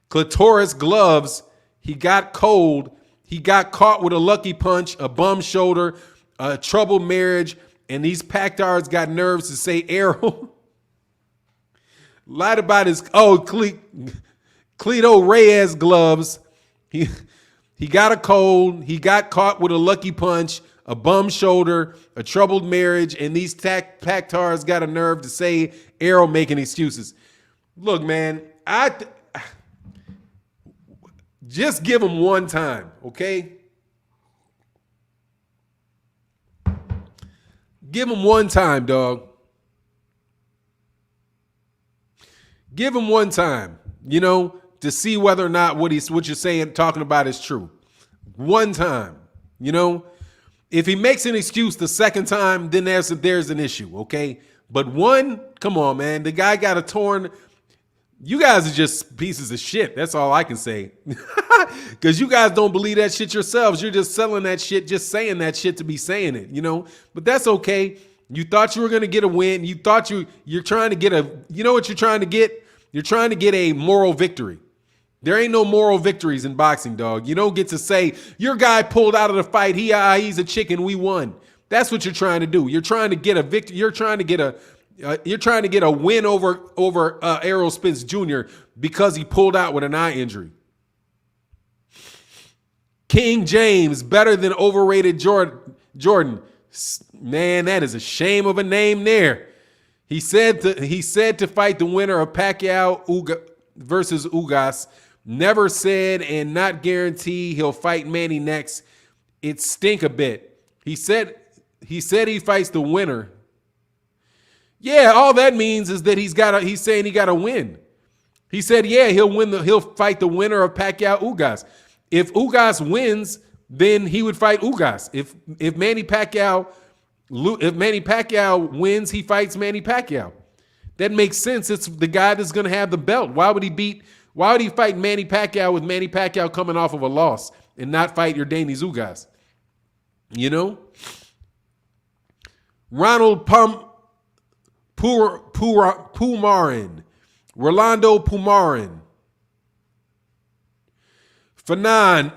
clitoris gloves. He got cold. He got caught with a lucky punch, a bum shoulder, a troubled marriage, and these Pactards got nerves to say Errol. Lied about his Cleto Reyes gloves. He got a cold. He got caught with a lucky punch, a bum shoulder, a troubled marriage, and these Pactards got a nerve to say Errol making excuses. Look, man, just give him one time, okay? Give him one time, dog. Give him one time, to see whether or not what you're saying, talking about is true. One time, If he makes an excuse the second time, then there's an issue, okay? But one, come on, man. The guy got a torn. You guys are just pieces of shit. That's all I can say. Because you guys don't believe that shit yourselves. You're just selling that shit, just saying that shit to be saying it, But that's okay. You thought you were going to get a win. You thought you're trying to get what you're trying to get? You're trying to get a moral victory. There ain't no moral victories in boxing, dog. You don't get to say, your guy pulled out of the fight. He's a chicken. We won. That's what you're trying to do. You're trying to get a victory. You're trying to get a win over Errol Spence Jr. because he pulled out with an eye injury. King James, better than overrated Jordan. Man, that is a shame of a name there. He said to fight the winner of Pacquiao versus Ugas. Never said and not guarantee he'll fight Manny next. It stink a bit. He said he fights the winner. Yeah, all that means is that he's saying he got to win. He said, yeah, he'll fight the winner of Pacquiao Ugas. If Ugas wins, then he would fight Ugas. If Manny Pacquiao wins, he fights Manny Pacquiao. That makes sense. It's the guy that's going to have the belt. Why would he fight Manny Pacquiao with Manny Pacquiao coming off of a loss and not fight Yordenis Ugas? Ronald Pumarin. Rolando Pumarin. Fannon,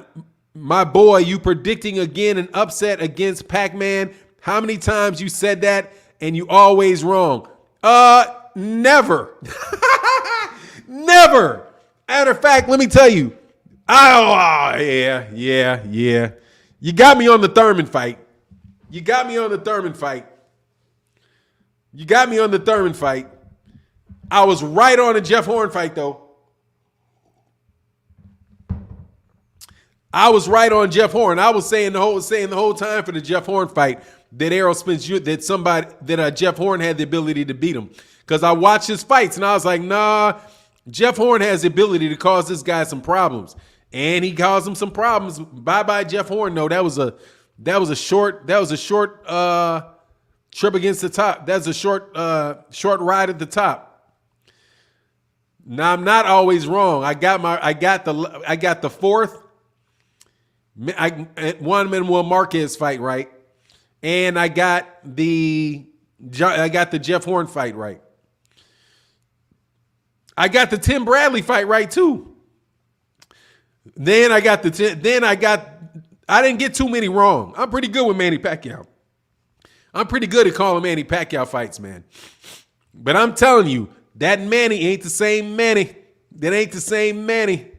my boy, you predicting again an upset against Pac-Man. How many times you said that and you always wrong? Never. Never. Matter of fact, let me tell you. Yeah. You got me on the Thurman fight. I was right on the Jeff Horn fight, though. I was right on Jeff Horn. I was saying the whole time for the Jeff Horn fight that Errol Spence, that Jeff Horn had the ability to beat him. Because I watched his fights and I was like, nah, Jeff Horn has the ability to cause this guy some problems. And he caused him some problems. Bye-bye, Jeff Horn. No, that was a short trip against the top. That's a short ride at the top. Now I'm not always wrong. I got the fourth Juan Manuel Marquez fight right, And I got the Jeff Horn fight right. I got the Tim Bradley fight right too. I didn't get too many wrong. I'm pretty good with Manny Pacquiao. I'm pretty good at calling Manny Pacquiao fights, man. But I'm telling you, that Manny ain't the same Manny. That ain't the same Manny.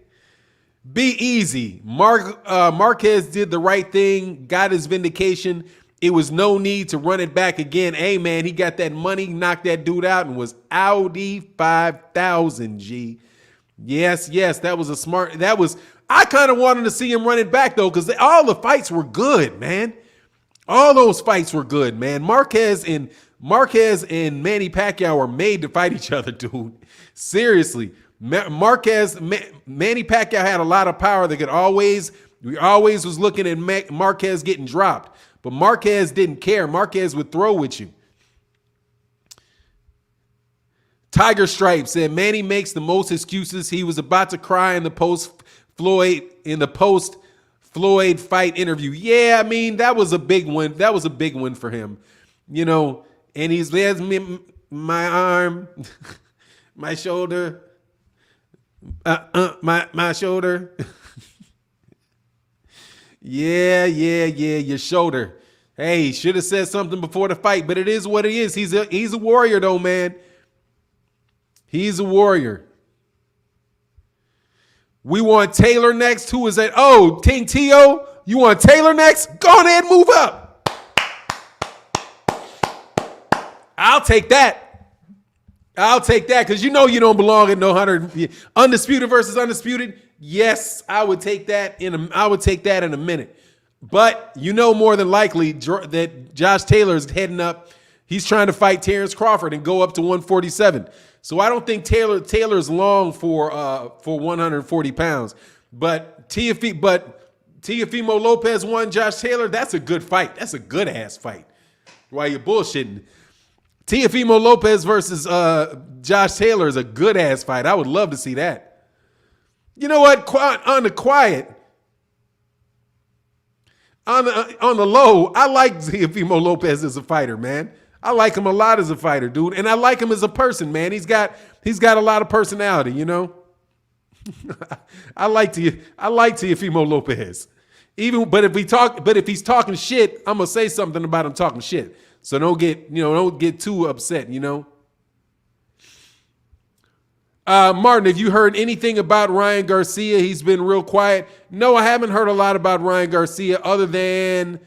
Be easy. Marquez did the right thing, got his vindication. It was no need to run it back again. Hey, man, he got that money, knocked that dude out, and was Audi 5,000, G. Yes, that was a smart. I kind of wanted to see him run it back, though, because all the fights were good, man. All those fights were good, man. Marquez and Manny Pacquiao were made to fight each other, dude. Seriously. Manny Pacquiao had a lot of power that we always was looking at Marquez getting dropped. But Marquez didn't care. Marquez would throw with you. Tiger Stripe said Manny makes the most excuses. He was about to cry in the post Floyd fight interview. Yeah, I mean, that was a big one. That was a big one for him. You know, and there's me, my arm, my shoulder, my shoulder. Yeah, your shoulder. Hey, should have said something before the fight, but it is what it is. He's a warrior though, man. He's a warrior. We want Taylor next. Who is that? Oh, King T.O. You want Taylor next? Go ahead and move up. I'll take that. Because you know you don't belong in no 100. Undisputed versus undisputed. Yes, I would take that in a minute. But you know more than likely that Josh Taylor's heading up. He's trying to fight Terrence Crawford and go up to 147. So I don't think Taylor's long for 140 pounds. But Teofimo Lopez won Josh Taylor. That's a good fight. That's a good ass fight. Why you bullshitting? Teofimo Lopez versus Josh Taylor is a good ass fight. I would love to see that. You know what? On the quiet, on the low, I like Teofimo Lopez as a fighter, man. I like him a lot as a fighter, dude, and I like him as a person, man. He's got a lot of personality, you know. I like Teofimo Lopez. But if he's talking shit, I'm gonna say something about him talking shit. So don't get too upset, you know. Martin, have you heard anything about Ryan Garcia? He's been real quiet. No, I haven't heard a lot about Ryan Garcia other than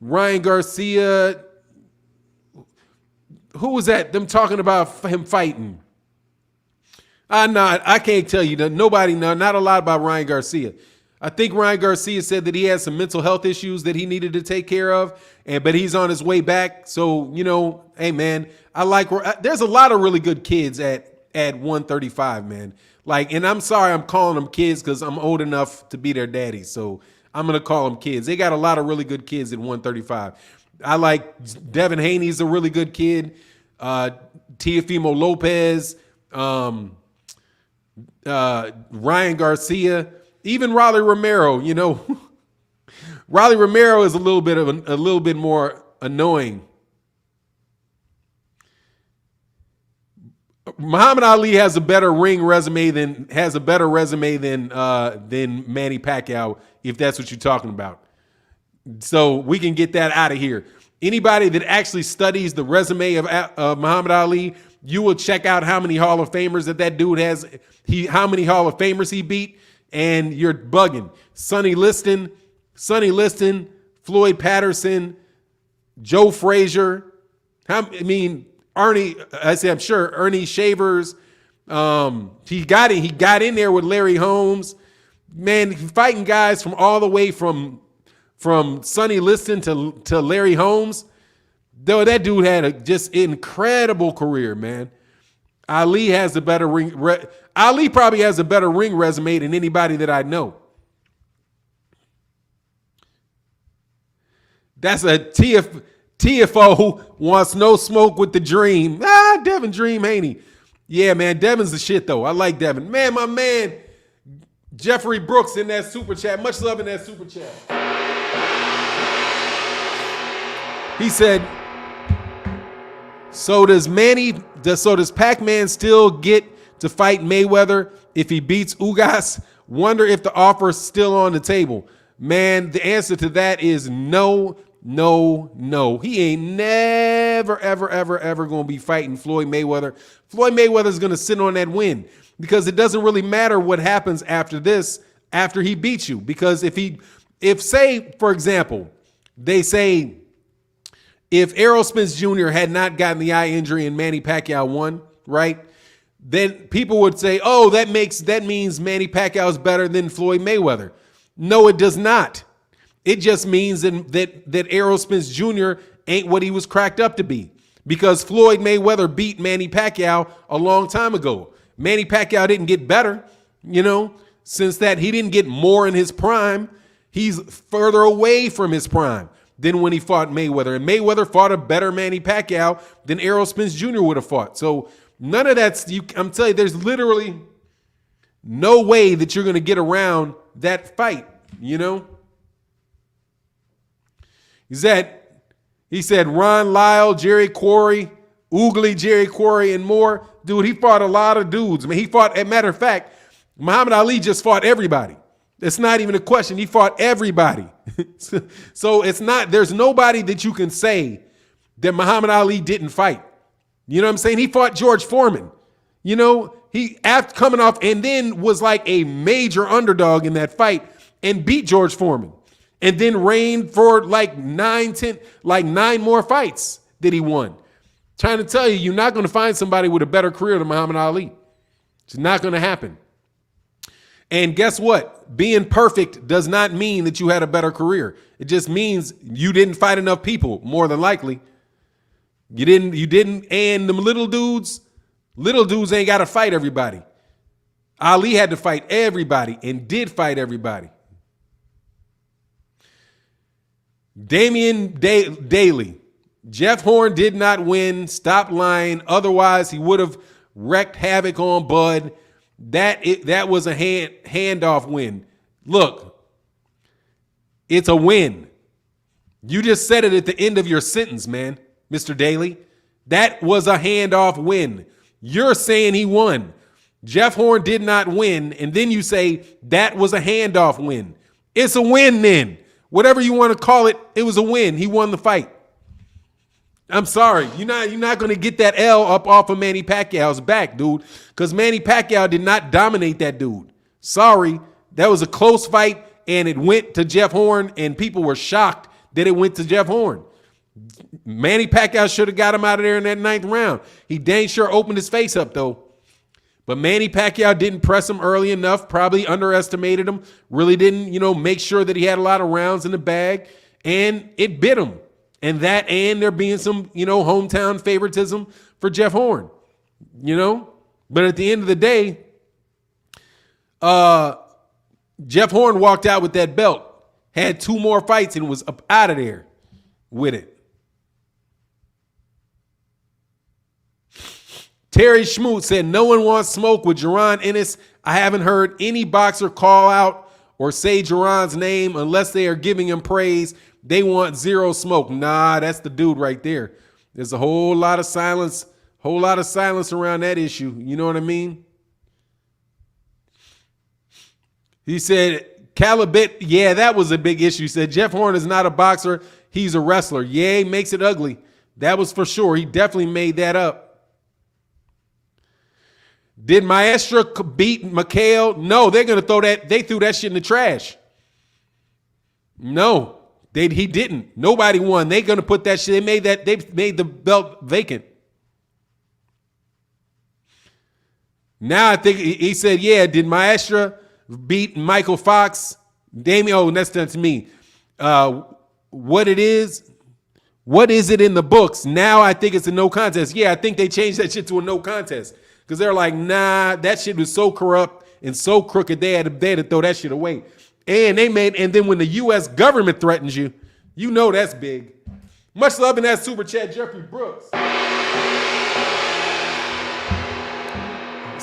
Ryan Garcia. Who was that? Them talking about him fighting. I can't tell you. Not a lot about Ryan Garcia. I think Ryan Garcia said that he had some mental health issues that he needed to take care of, but he's on his way back. So, you know, hey, man, there's a lot of really good kids at 135, man. And I'm sorry I'm calling them kids because I'm old enough to be their daddy. So I'm going to call them kids. They got a lot of really good kids at 135. I like Devin Haney's a really good kid. Teofimo Lopez, Ryan Garcia, even Rolly Romero, you know. Rolly Romero is a little bit more annoying. Muhammad Ali has a better resume than Manny Pacquiao, if that's what you're talking about. So we can get that out of here. Anybody that actually studies the resume of Muhammad Ali, you will check out how many Hall of Famers that dude has. How many Hall of Famers he beat, and you're bugging. Sonny Liston, Floyd Patterson, Joe Frazier. Ernie. I'm sure Ernie Shavers. He got in there with Larry Holmes. Man, fighting guys from all the way from Sonny Liston to Larry Holmes. Though that dude had a just incredible career, man. Ali has a better ring. Ali probably has a better ring resume than anybody that I know. That's a TFO wants no smoke with the Dream. Devin Dream Haney. Yeah, man, Devin's the shit though. I like Devin. Man, my man Jeffrey Brooks in that super chat. Much love in that super chat. He said, does Pac-Man still get to fight Mayweather if he beats Ugas? Wonder if the offer is still on the table. Man, the answer to that is no, no, no. He ain't never, ever, ever, ever going to be fighting Floyd Mayweather. Floyd Mayweather is going to sit on that win because it doesn't really matter what happens after this, after he beats you. Because if say, for example, they say if Errol Spence Jr. had not gotten the eye injury and Manny Pacquiao won, right? Then people would say, oh, that means Manny Pacquiao is better than Floyd Mayweather. No, it does not. It just means that Errol Spence Jr. ain't what he was cracked up to be, because Floyd Mayweather beat Manny Pacquiao a long time ago. Manny Pacquiao didn't get better, since that he didn't get more in his prime. He's further away from his prime than when he fought Mayweather. And Mayweather fought a better Manny Pacquiao than Errol Spence Jr. would have fought. So none of that's, I'm telling you, there's literally no way that you're going to get around that fight, He said Ron Lyle, Jerry Quarry, Oogly Jerry Quarry, and more. Dude, he fought a lot of dudes. I mean, he fought, as a matter of fact, Muhammad Ali just fought everybody. It's not even a question. He fought everybody. So there's nobody that you can say that Muhammad Ali didn't fight. You know what I'm saying? He fought George Foreman. He after coming off and then was like a major underdog in that fight and beat George Foreman. And then reigned for like 9 more fights that he won. Trying to tell you, you're not going to find somebody with a better career than Muhammad Ali. It's not going to happen. And guess what? Being perfect does not mean that you had a better career. It just means you didn't fight enough people, more than likely. You didn't, and them little dudes ain't got to fight everybody. Ali had to fight everybody and did fight everybody. Damian Daly. Jeff Horn did not win. Stop lying. Otherwise, he would have wreaked havoc on Bud. That was a handoff win. Look, it's a win. You just said it at the end of your sentence, man, Mr. Daly. That was a handoff win. You're saying he won. Jeff Horn did not win, and then you say that was a handoff win. It's a win then. Whatever you want to call it, it was a win. He won the fight. I'm sorry. You're not going to get that L up off of Manny Pacquiao's back, dude, because Manny Pacquiao did not dominate that dude. Sorry. That was a close fight, and it went to Jeff Horn, and people were shocked that it went to Jeff Horn. Manny Pacquiao should have got him out of there in that 9th round. He dang sure opened his face up, though. But Manny Pacquiao didn't press him early enough, probably underestimated him, really didn't, make sure that he had a lot of rounds in the bag, and it bit him. And there being some, hometown favoritism for Jeff Horn, But at the end of the day, Jeff Horn walked out with that belt, had 2 more fights, and was up out of there with it. Terry Schmoot said, no one wants smoke with Jaron Ennis. I haven't heard any boxer call out or say Jaron's name unless they are giving him praise. They want zero smoke. Nah, that's the dude right there. There's a whole lot of silence around that issue. You know what I mean? He said, Calabit, yeah, that was a big issue. He said, Jeff Horn is not a boxer. He's a wrestler. Yeah, he makes it ugly. That was for sure. He definitely made that up. Did Maestra beat McHale? No, they're going to throw that. They threw that shit in the trash. No, he didn't. Nobody won. They're going to put that shit. They made the belt vacant. Now I think he said, yeah, did Maestra beat Michael Fox? Damien, oh, that's to me. What it is it in the books? Now I think it's a no contest. Yeah, I think they changed that shit to a no contest. Because they're like, nah, that shit was so corrupt and so crooked, they had to throw that shit away. And then when the U.S. government threatens you, you know that's big. Much love in that super chat, Jeffrey Brooks.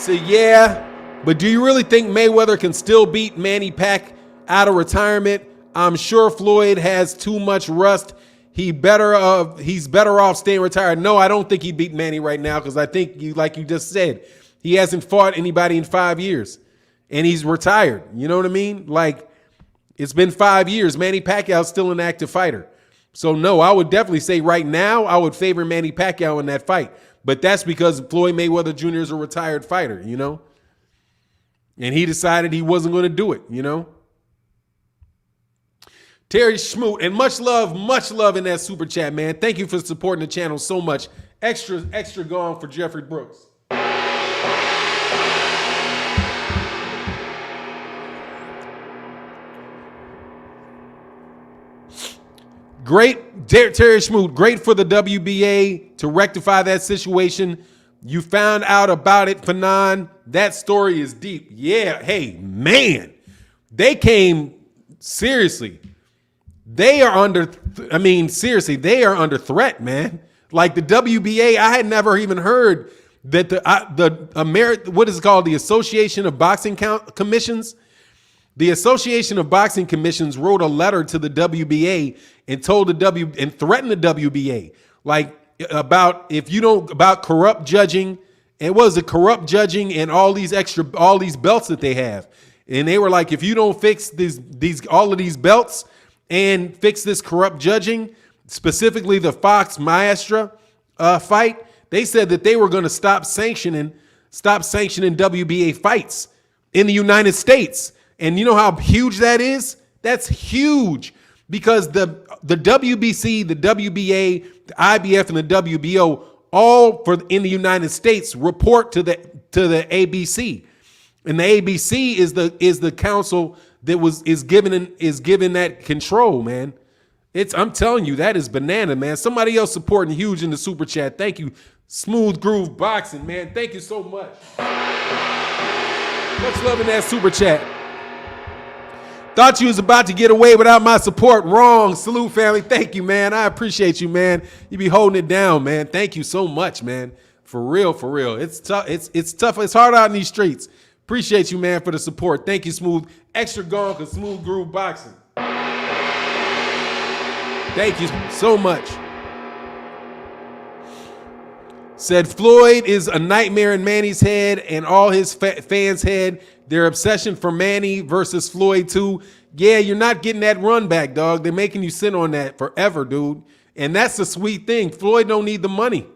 So yeah, but do you really think Mayweather can still beat Manny Pac out of retirement? I'm sure Floyd has too much rust. he's better off staying retired. No, I don't think he beat Manny right now because I think like you just said, he hasn't fought anybody in 5 years, and he's retired. You know what I mean? Like, it's been 5 years. Manny Pacquiao's still an active fighter. So no, I would definitely say right now I would favor Manny Pacquiao in that fight. But that's because Floyd Mayweather Jr. is a retired fighter, you know? And he decided he wasn't going to do it, you know? Terry Schmoot, and much love in that super chat, man. Thank you for supporting the channel so much. Extra gone for Jeffrey Brooks. Great, Terry Schmoot, great for the WBA to rectify that situation. You found out about it, Fannon. That story is deep. Yeah, hey, man. They came, seriously. They are under, seriously, they are under threat, man. Like the WBA, I had never even heard that what is it called? The Association of Boxing Commissions. The Association of Boxing Commissions wrote a letter to the WBA and threatened the WBA, like about corrupt judging. And was it corrupt judging and all these belts that they have? And they were like, if you don't fix all of these belts and fix this corrupt judging, specifically the Fox Maestra fight, they said that they were going to stop sanctioning WBA fights in the United States. And you know how huge that is? That's huge because the WBC, the WBA, the IBF, and the WBO all in the United States report to the ABC, and the ABC is the council that is given that control, man. I'm telling you, that is banana, man. Somebody else supporting huge in the super chat. Thank you, Smooth Groove Boxing, man. Thank you so much. Much love in that super chat. Thought you was about to get away without my support. Wrong. Salute, family. Thank you, man. I appreciate you, man. You be holding it down, man. Thank you so much, man. For real, for real. It's tough. It's tough. It's hard out in these streets. Appreciate you, man, for the support. Thank you, Smooth. Extra gone because Smooth Groove Boxing. Thank you so much. Said Floyd is a nightmare in Manny's head and all his fans' head. Their obsession for Manny versus Floyd too. Yeah, you're not getting that run back, dog. They're making you sit on that forever, dude. And that's the sweet thing. Floyd don't need the money.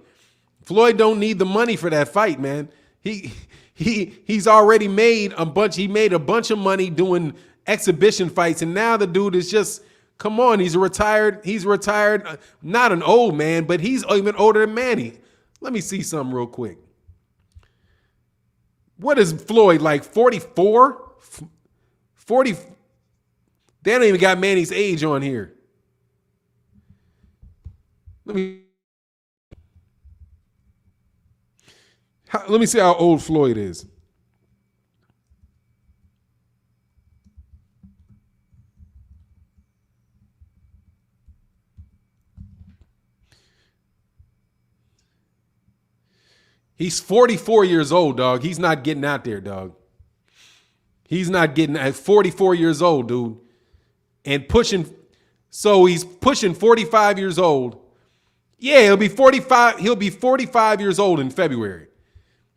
Floyd don't need the money for that fight, man. He's already made a bunch. He made a bunch of money doing exhibition fights, and now the dude is just, come on. He's retired. Not an old man, but he's even older than Manny. Let me see something real quick. What is Floyd, like 44? 40. They don't even got Manny's age on here. Let me see how old Floyd is. He's 44 years old, dog. He's not getting out there, dog. He's not getting at 44 years old, dude. And pushing, so he's pushing 45 years old. Yeah, he'll be 45. He'll be 45 years old in February.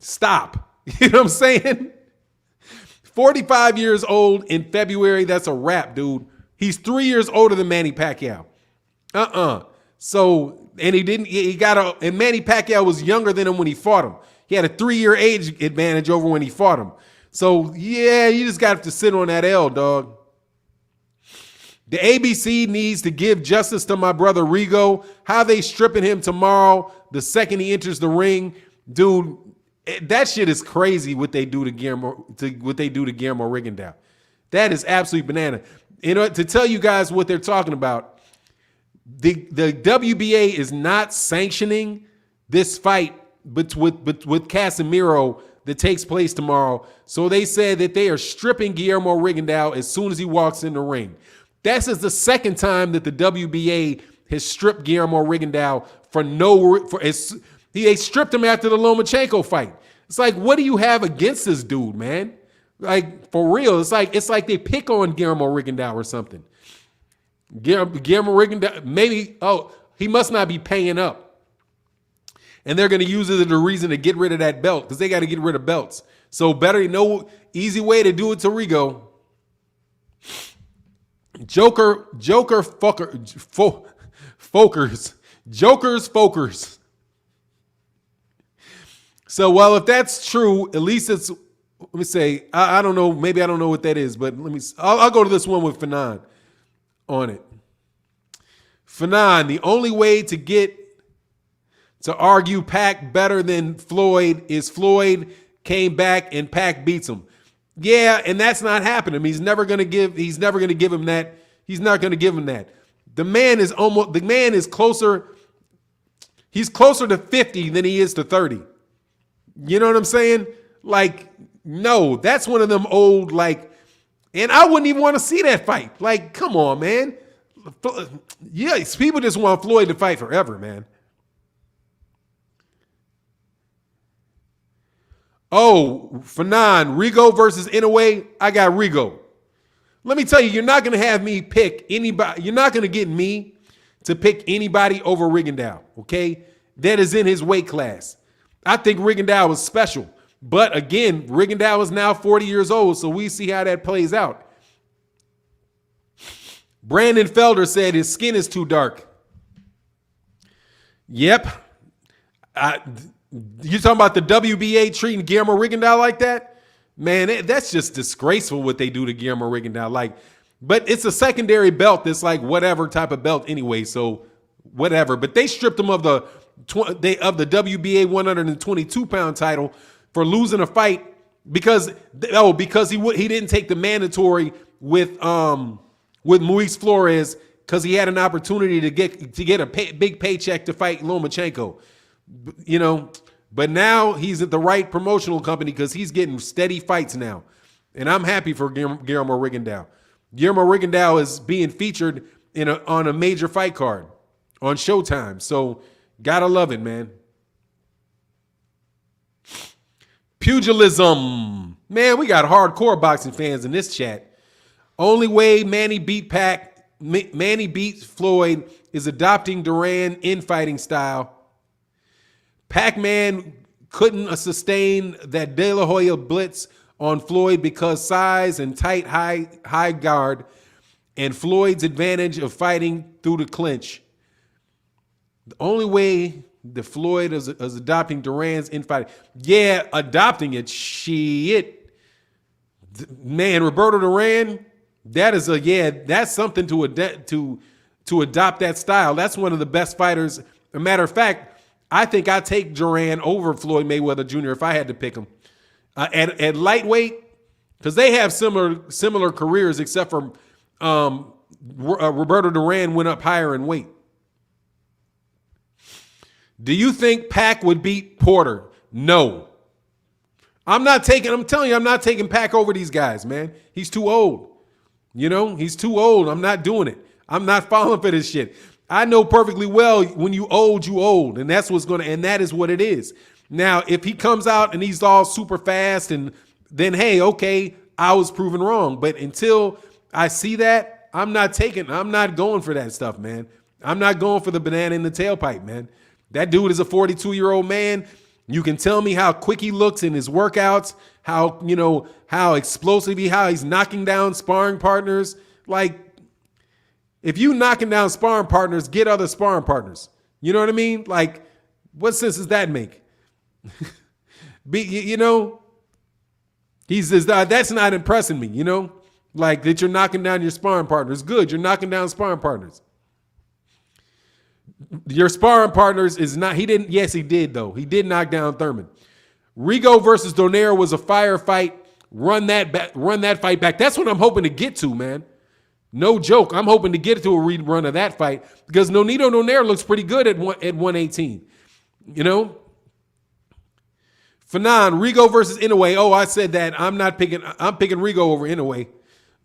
Stop. You know what I'm saying? 45 years old in February. That's a wrap, dude. He's 3 years older than Manny Pacquiao. So, and and Manny Pacquiao was younger than him when he fought him. He had a 3-year age advantage over when he fought him. So, yeah, you just got to sit on that L, dog. The ABC needs to give justice to my brother Rigo. How they stripping him tomorrow the second he enters the ring. Dude, that shit is crazy what they do to Guillermo Rigondeaux. That is absolutely banana. You know, to tell you guys what they're talking about, the WBA is not sanctioning this fight with Casimero that takes place tomorrow. So they said that they are stripping Guillermo Rigondeaux as soon as he walks in the ring. This is the second time that the WBA has stripped Guillermo Rigondeaux they stripped him after the Lomachenko fight. It's like, what do you have against this dude, man? Like, for real, it's like they pick on Guillermo Rigondeaux or something. Guillermo Rigondeaux, maybe, he must not be paying up. And they're going to use it as a reason to get rid of that belt because they got to get rid of belts. So better, no easy way to do it to Rigo. Folkers. So, well, if that's true, at least it's, let me say, I don't know, maybe I don't know what that is, but I'll go to this one with Fannon on it. Fannon, the only way to argue Pac better than Floyd is Floyd came back and Pac beats him. Yeah, and that's not happening. He's never going to give him that. He's not going to give him that. The man is closer. He's closer to 50 than he is to 30. You know what I'm saying? Like, no, that's one of them old, like, and I wouldn't even want to see that fight. Like, come on, man. Yes, people just want Floyd to fight forever, man. Oh, Fannon, Rigo versus Inoue. I got Rigo. Let me tell you, you're not going to have me pick anybody. You're not going to get me to pick anybody over Rigondeaux, okay? That is in his weight class. I think Rigondeaux was special. But again, Rigondeaux is now 40 years old, so we see how that plays out. Brandon Felder said his skin is too dark. Yep. You talking about the WBA treating Guillermo Rigondeaux like that? Man, that's just disgraceful what they do to Guillermo Rigondeaux. Like, but it's a secondary belt that's like whatever type of belt anyway, so whatever. But they stripped him of the WBA 122-pound title for losing a fight because he didn't take the mandatory with Luis Flores because he had an opportunity to get a big paycheck to fight Lomachenko. You know, but now he's at the right promotional company because he's getting steady fights now. And I'm happy for Guillermo Rigondeaux. Guillermo Rigondeaux is being featured on a major fight card on Showtime. So gotta love it, man. Pugilism. Man, we got hardcore boxing fans in this chat. Only way Manny beats Floyd is adopting Duran infighting style. Pac-Man couldn't sustain that De La Hoya blitz on Floyd because size and tight high guard and Floyd's advantage of fighting through the clinch. The only way that Floyd is adopting Duran's infighting. Yeah, adopting it. Shit. Man, Roberto Duran, that's something to adopt that style. That's one of the best fighters. A matter of fact, I think I'd take Duran over Floyd Mayweather Jr. if I had to pick him. At lightweight, because they have similar careers, except for Roberto Duran went up higher in weight. Do you think Pac would beat Porter? No. I'm telling you, I'm not taking Pac over these guys, man. He's too old. You know, he's too old. I'm not doing it. I'm not falling for this shit. I know perfectly well when you old, and that is what it is. Now, if he comes out and he's all super fast, and then hey, okay, I was proven wrong. But until I see that, I'm not going for that stuff, man. I'm not going for the banana in the tailpipe, man. That dude is a 42-year-old man. You can tell me how quick he looks in his workouts, how explosive how he's knocking down sparring partners. Like, if you knocking down sparring partners, get other sparring partners. You know what I mean? Like, what sense does that make? That's not impressing me, like that you're knocking down your sparring partners. Good. You're knocking down sparring partners. Your sparring partners is not, yes, he did though. He did knock down Thurman. Rigo versus Donaire was a fire fight. Run that fight back. That's what I'm hoping to get to, man. No joke. I'm hoping to get to a rerun of that fight because Nonito Donaire looks pretty good at 118. Fannon, Rigo versus Inoue. Oh, I said that. I'm picking Rigo over Inoue.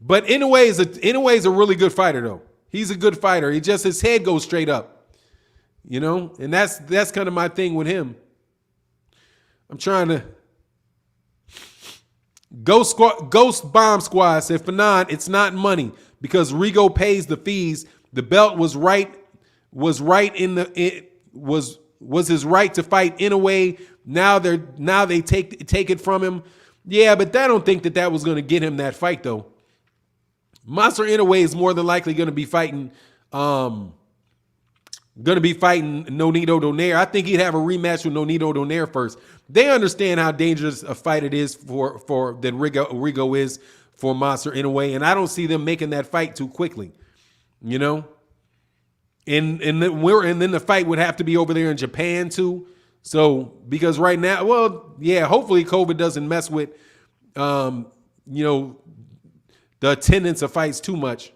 But Inoue is a really good fighter, though. He's a good fighter. His head goes straight up. And that's kind of my thing with him. I'm trying to Ghost Bomb Squad said, Fannon, it's not money because Rigo pays the fees The belt was right in the it was his right to fight in a way. Now they take it from him. Yeah, but I don't think that was going to get him that fight though. Monster Inoue is more than likely going to be fighting Nonito Donaire. I think he'd have a rematch with Nonito Donaire first. They understand how dangerous a fight it is for that Rigo is for Monster Inoue, and I don't see them making that fight too quickly. You know? And then the fight would have to be over there in Japan too. So because right now, well, yeah, hopefully COVID doesn't mess with the attendance of fights too much.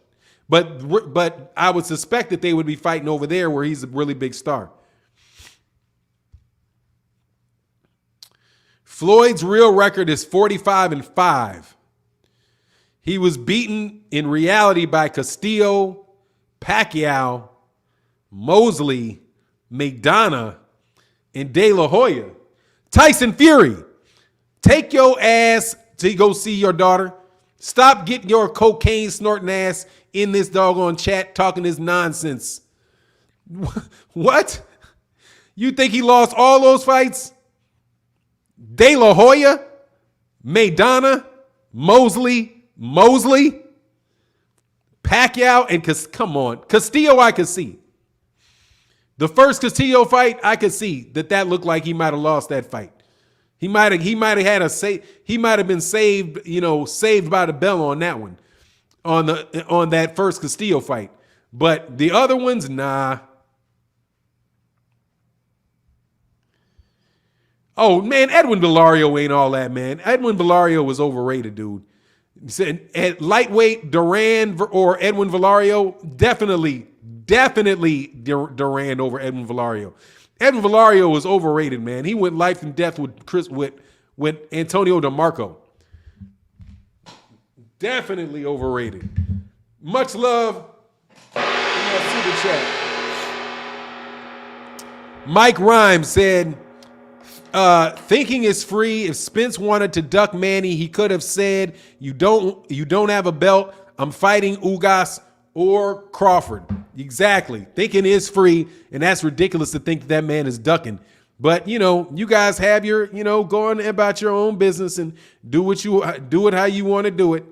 But I would suspect that they would be fighting over there where he's a really big star. Floyd's real record is 45-5. He was beaten in reality by Castillo, Pacquiao, Mosley, McDonough, and De La Hoya. Tyson Fury, take your ass to go see your daughter. Stop getting your cocaine snorting ass in this doggone chat talking this nonsense. What? You think he lost all those fights? De La Hoya, McDonough, Mosley, Pacquiao, and come on. Castillo I could see. The first Castillo fight, I could see that looked like he might have lost that fight. He might have been saved, saved by the bell on that one, on that first Castillo fight. But the other ones, nah. Oh man, Edwin Villario ain't all that, man. Edwin Villario was overrated, dude. At lightweight, Duran or Edwin Villario, definitely Duran over Edwin Villario. Edwin Villario was overrated, man. He went life and death with Antonio DeMarco. Definitely overrated. Much love. Super chat. Mike Rhymes said, thinking is free. If Spence wanted to duck Manny, he could have said, you don't have a belt. I'm fighting Ugas or Crawford. Exactly. Thinking is free, and that's ridiculous to think that man is ducking. But, you guys have your, go on about your own business and do it how you want to do it.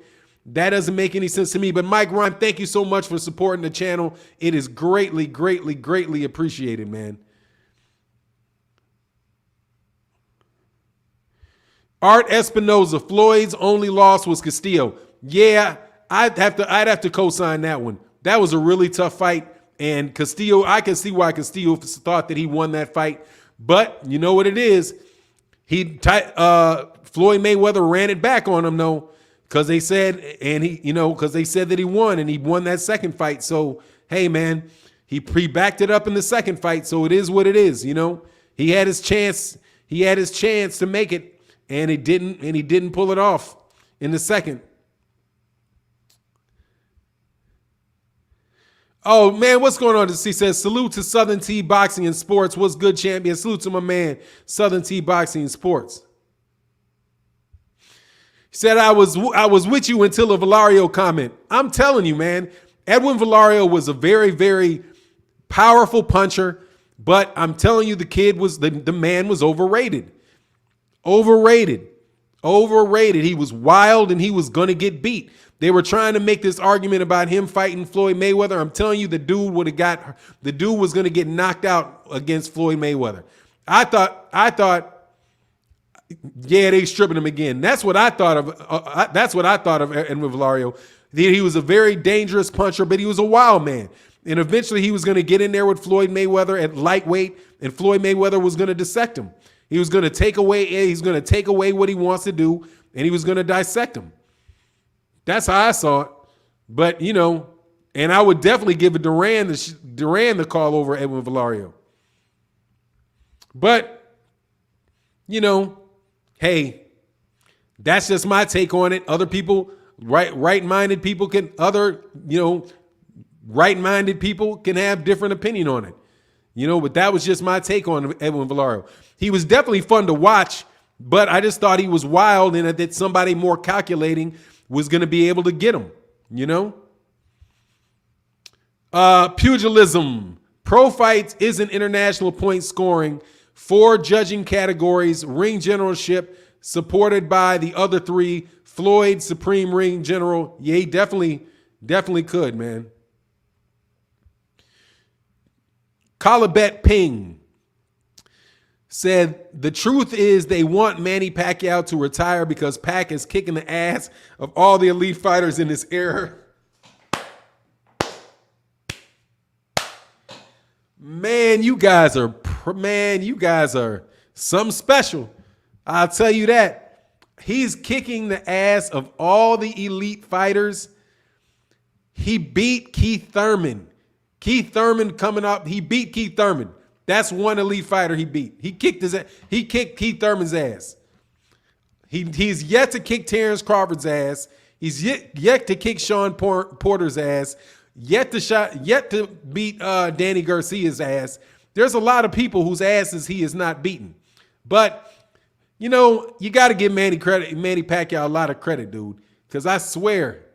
That doesn't make any sense to me. But Mike Rhyme, thank you so much for supporting the channel. It is greatly, greatly, greatly appreciated, man. Art Espinoza, Floyd's only loss was Castillo. Yeah, I'd have to co-sign that one. That was a really tough fight, and Castillo, I can see why Castillo thought that he won that fight. But you know what it is? Floyd Mayweather ran it back on him though, because they said, because they said that he won, and he won that second fight. So hey, man, he backed it up in the second fight. So it is what it is. He had his chance. He had his chance to make it, and he didn't pull it off in the second. Oh, man, what's going on? He says, salute to Southern T Boxing and Sports. What's good, champion? Salute to my man, Southern T Boxing and Sports. He said, I was with you until a Villario comment. I'm telling you, man, Edwin Villario was a very, very powerful puncher, but I'm telling you, the man was overrated. Overrated. He was wild, and he was going to get beat. They were trying to make this argument about him fighting Floyd Mayweather. I'm telling you, the dude was going to get knocked out against Floyd Mayweather. I thought, yeah, they stripping him again. That's what I thought of. That's what I thought of Edwin Villario. He was a very dangerous puncher, but he was a wild man. And eventually, he was going to get in there with Floyd Mayweather at lightweight, and Floyd Mayweather was going to dissect him. He was going to take away. He's going to take away what he wants to do, and he was going to dissect him. That's how I saw it. But, and I would definitely give a Duran the call over Edwin Villario. But, hey, that's just my take on it. Other people, right-minded people can have different opinion on it. But that was just my take on Edwin Villario. He was definitely fun to watch, but I just thought he was wild, and that somebody more calculating was going to be able to get him, Pugilism. Pro fights isn't international point scoring. 4 judging categories. Ring generalship supported by the other 3. Floyd, Supreme Ring General. Yeah, he definitely could, man. Kalabet Ping said, the truth is they want Manny Pacquiao to retire because Pac is kicking the ass of all the elite fighters in this era. Man, you guys are something special. I'll tell you that. He's kicking the ass of all the elite fighters. He beat Keith Thurman. Keith Thurman coming up. He beat Keith Thurman. That's one elite fighter he beat. He kicked Keith Thurman's ass. He's yet to kick Terrence Crawford's ass. He's yet to kick Sean Porter's ass. Yet to beat Danny Garcia's ass. There's a lot of people whose asses he has not beaten. But you know, you got to give Manny Pacquiao a lot of credit, dude. Because I swear,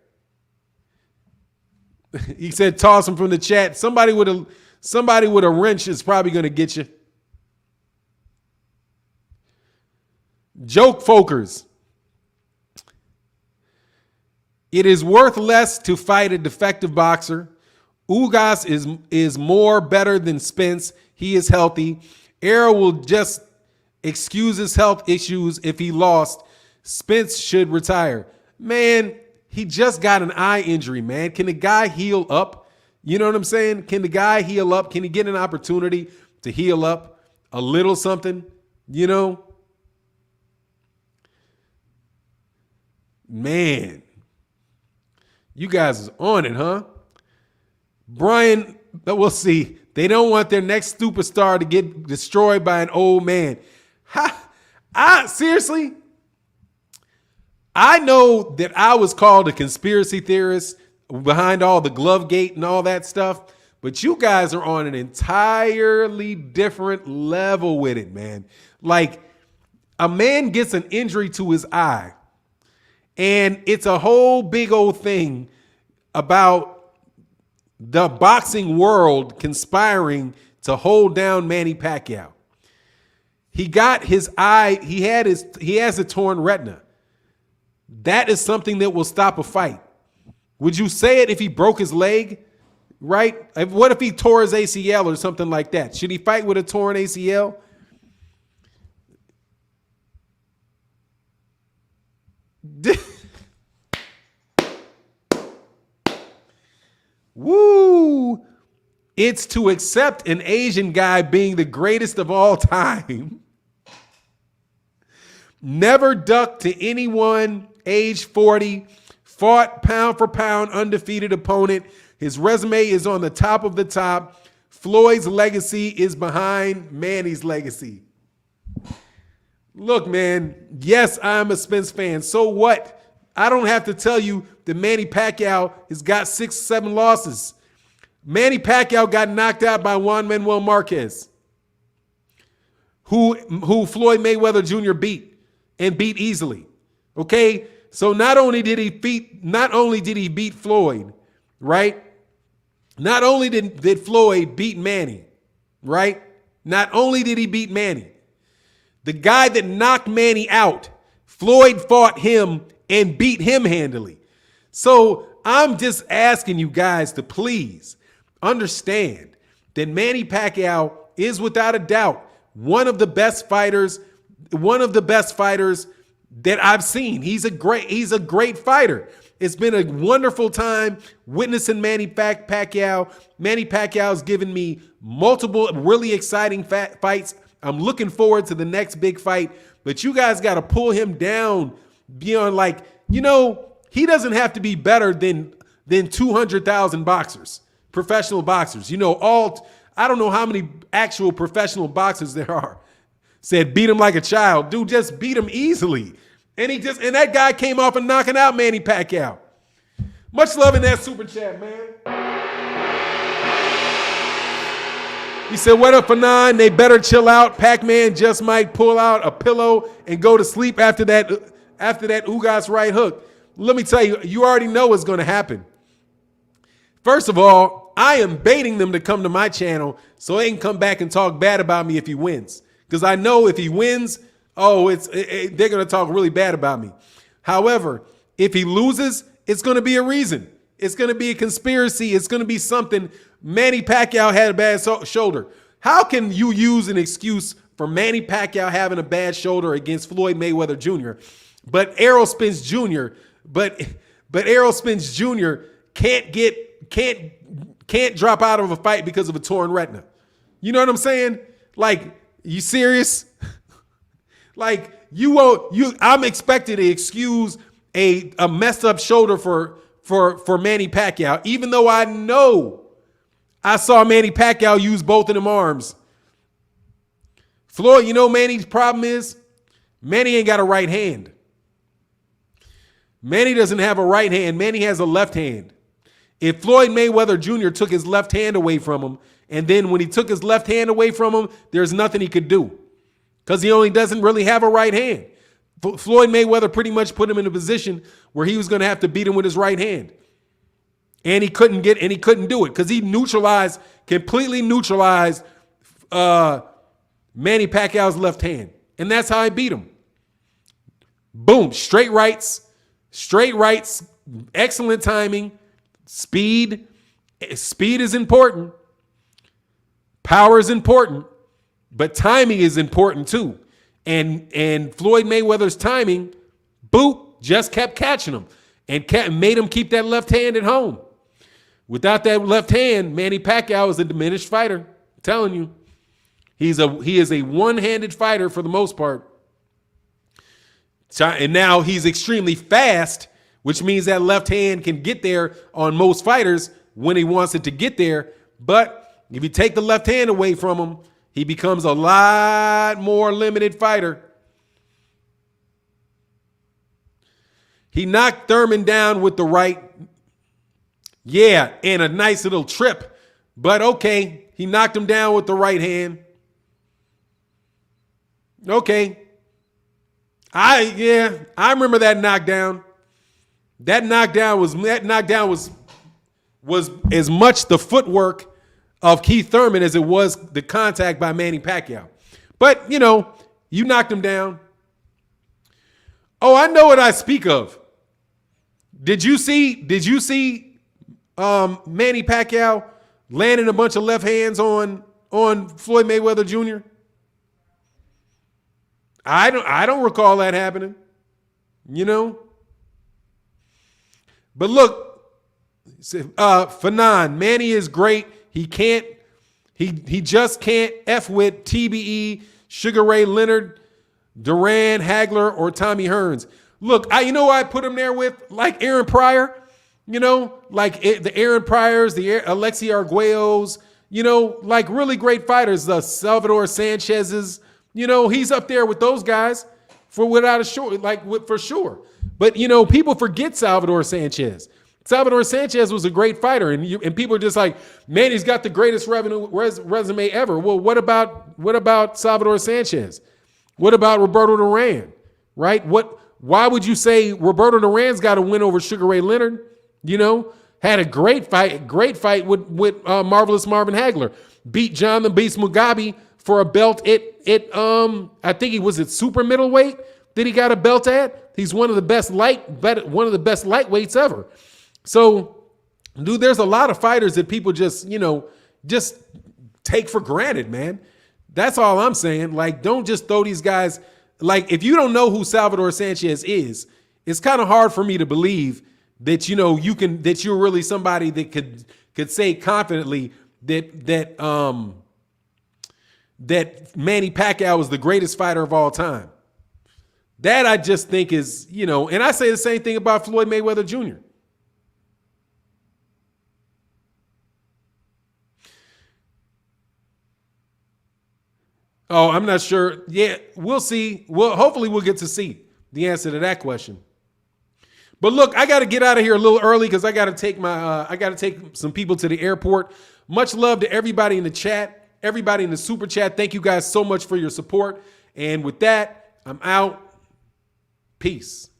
he said toss him from the chat. Somebody with a wrench is probably going to get you. Joke Folkers. It is worth less to fight a defective boxer. Ugas is more better than Spence. He is healthy. Era will just excuse his health issues if he lost. Spence should retire. Man, he just got an eye injury, man. Can the guy heal up? You know what I'm saying? Can the guy heal up? Can he get an opportunity to heal up a little something? You know? Man. You guys is on it, huh? Brian, we'll see. They don't want their next superstar to get destroyed by an old man. Seriously? I know that I was called a conspiracy theorist behind all the glove gate and all that stuff, but you guys are on an entirely different level with it, man. Like, a man gets an injury to his eye, and it's a whole big old thing about the boxing world conspiring to hold down Manny Pacquiao. He got his eye, he has a torn retina. That is something that will stop a fight. Would you say it if he broke his leg? Right? What if he tore his ACL or something like that? Should he fight with a torn ACL? Woo! It's to accept an Asian guy being the greatest of all time. Never ducked to anyone age 40, fought pound for pound undefeated opponent. His resume is on the top of the top. Floyd's legacy is behind Manny's legacy. Look, man, yes, I'm a Spence fan. So what? I don't have to tell you that Manny Pacquiao has got 6-7 losses. Manny Pacquiao got knocked out by Juan Manuel Marquez, who Floyd Mayweather Jr. beat and beat easily. Okay, so not only did he beat Floyd, right? Not only did Floyd beat Manny, right? Not only did he beat Manny, the guy that knocked Manny out, Floyd fought him and beat him handily. So I'm just asking you guys to please understand that Manny Pacquiao is without a doubt one of the best fighters that I've seen. He's a great fighter. It's been a wonderful time witnessing Manny Pacquiao. Manny Pacquiao's given me multiple really exciting fights. I'm looking forward to the next big fight, but you guys got to pull him down beyond, like, you know, he doesn't have to be better than 200,000 boxers, professional boxers. You know, I don't know how many actual professional boxers there are. Said beat him like a child. Dude, just beat him easily. And that guy came off and knocking out Manny Pacquiao. Much love in that super chat, man. He said, what up, Fannon? They better chill out. Pac-Man just might pull out a pillow and go to sleep after that Ugas right hook. Let me tell you, you already know what's going to happen. First of all, I am baiting them to come to my channel so they can come back and talk bad about me if he wins. Because I know if he wins, they're going to talk really bad about me. However, if he loses, it's going to be a reason. It's going to be a conspiracy. It's going to be something. Manny Pacquiao had a bad shoulder. How can you use an excuse for Manny Pacquiao having a bad shoulder against Floyd Mayweather Jr., but Errol Spence Jr., but Errol Spence Jr. can't drop out of a fight because of a torn retina? You know what I'm saying? Like, you serious? Like, I'm expected to excuse a messed up shoulder for Manny Pacquiao, even though I know I saw Manny Pacquiao use both of them arms. Floyd, you know Manny's problem is? Manny ain't got a right hand. Manny doesn't have a right hand. Manny has a left hand. If Floyd Mayweather Jr. took his left hand away from him, and then when he took his left hand away from him, there's nothing he could do because he only doesn't really have a right hand. Floyd Mayweather pretty much put him in a position where he was going to have to beat him with his right hand. And he couldn't do it because he completely neutralized Manny Pacquiao's left hand. And that's how I beat him. Boom, straight rights, excellent timing, speed. Speed is important. Power is important, but timing is important too. And Floyd Mayweather's timing, just kept catching him and made him keep that left hand at home. Without that left hand, Manny Pacquiao is a diminished fighter. I'm telling you. He is a one-handed fighter for the most part. And now he's extremely fast, which means that left hand can get there on most fighters when he wants it to get there. But if you take the left hand away from him, he becomes a lot more limited fighter. He knocked Thurman down with the right. Yeah, and a nice little trip. But okay, he knocked him down with the right hand. Okay. I remember that knockdown. That knockdown was as much the footwork of Keith Thurman as it was the contact by Manny Pacquiao. But, you knocked him down. Oh, I know what I speak of. Did you see Manny Pacquiao landing a bunch of left hands on Floyd Mayweather Jr.? I don't recall that happening. But look, Fannon, Manny is great. He just can't F with TBE, Sugar Ray Leonard, Duran, Hagler, or Tommy Hearns. Look, I put him there with, like, Aaron Pryor, the Aaron Pryors, the Alexi Arguellos, like really great fighters, the Salvador Sanchez's, he's up there with those guys for sure. But, people forget Salvador Sanchez. Salvador Sanchez was a great fighter, and people are just like, man, he's got the greatest resume ever. Well, what about Salvador Sanchez? What about Roberto Duran? Right? Why would you say Roberto Duran's got to win over Sugar Ray Leonard? Had a great fight with Marvelous Marvin Hagler. Beat John the Beast Mugabe for a belt I think he was at super middleweight that he got a belt at. He's one of the best lightweights ever. So, dude, there's a lot of fighters that people just take for granted, man. That's all I'm saying. Like, don't just throw these guys. Like, if you don't know who Salvador Sanchez is, it's kind of hard for me to believe that that you're really somebody that could say confidently that Manny Pacquiao is the greatest fighter of all time. That I just think is, and I say the same thing about Floyd Mayweather Jr. Oh, I'm not sure. Yeah, we'll see. Hopefully we'll get to see the answer to that question. But look, I got to get out of here a little early because I got to take some people to the airport. Much love to everybody in the chat, everybody in the super chat. Thank you guys so much for your support. And with that, I'm out. Peace.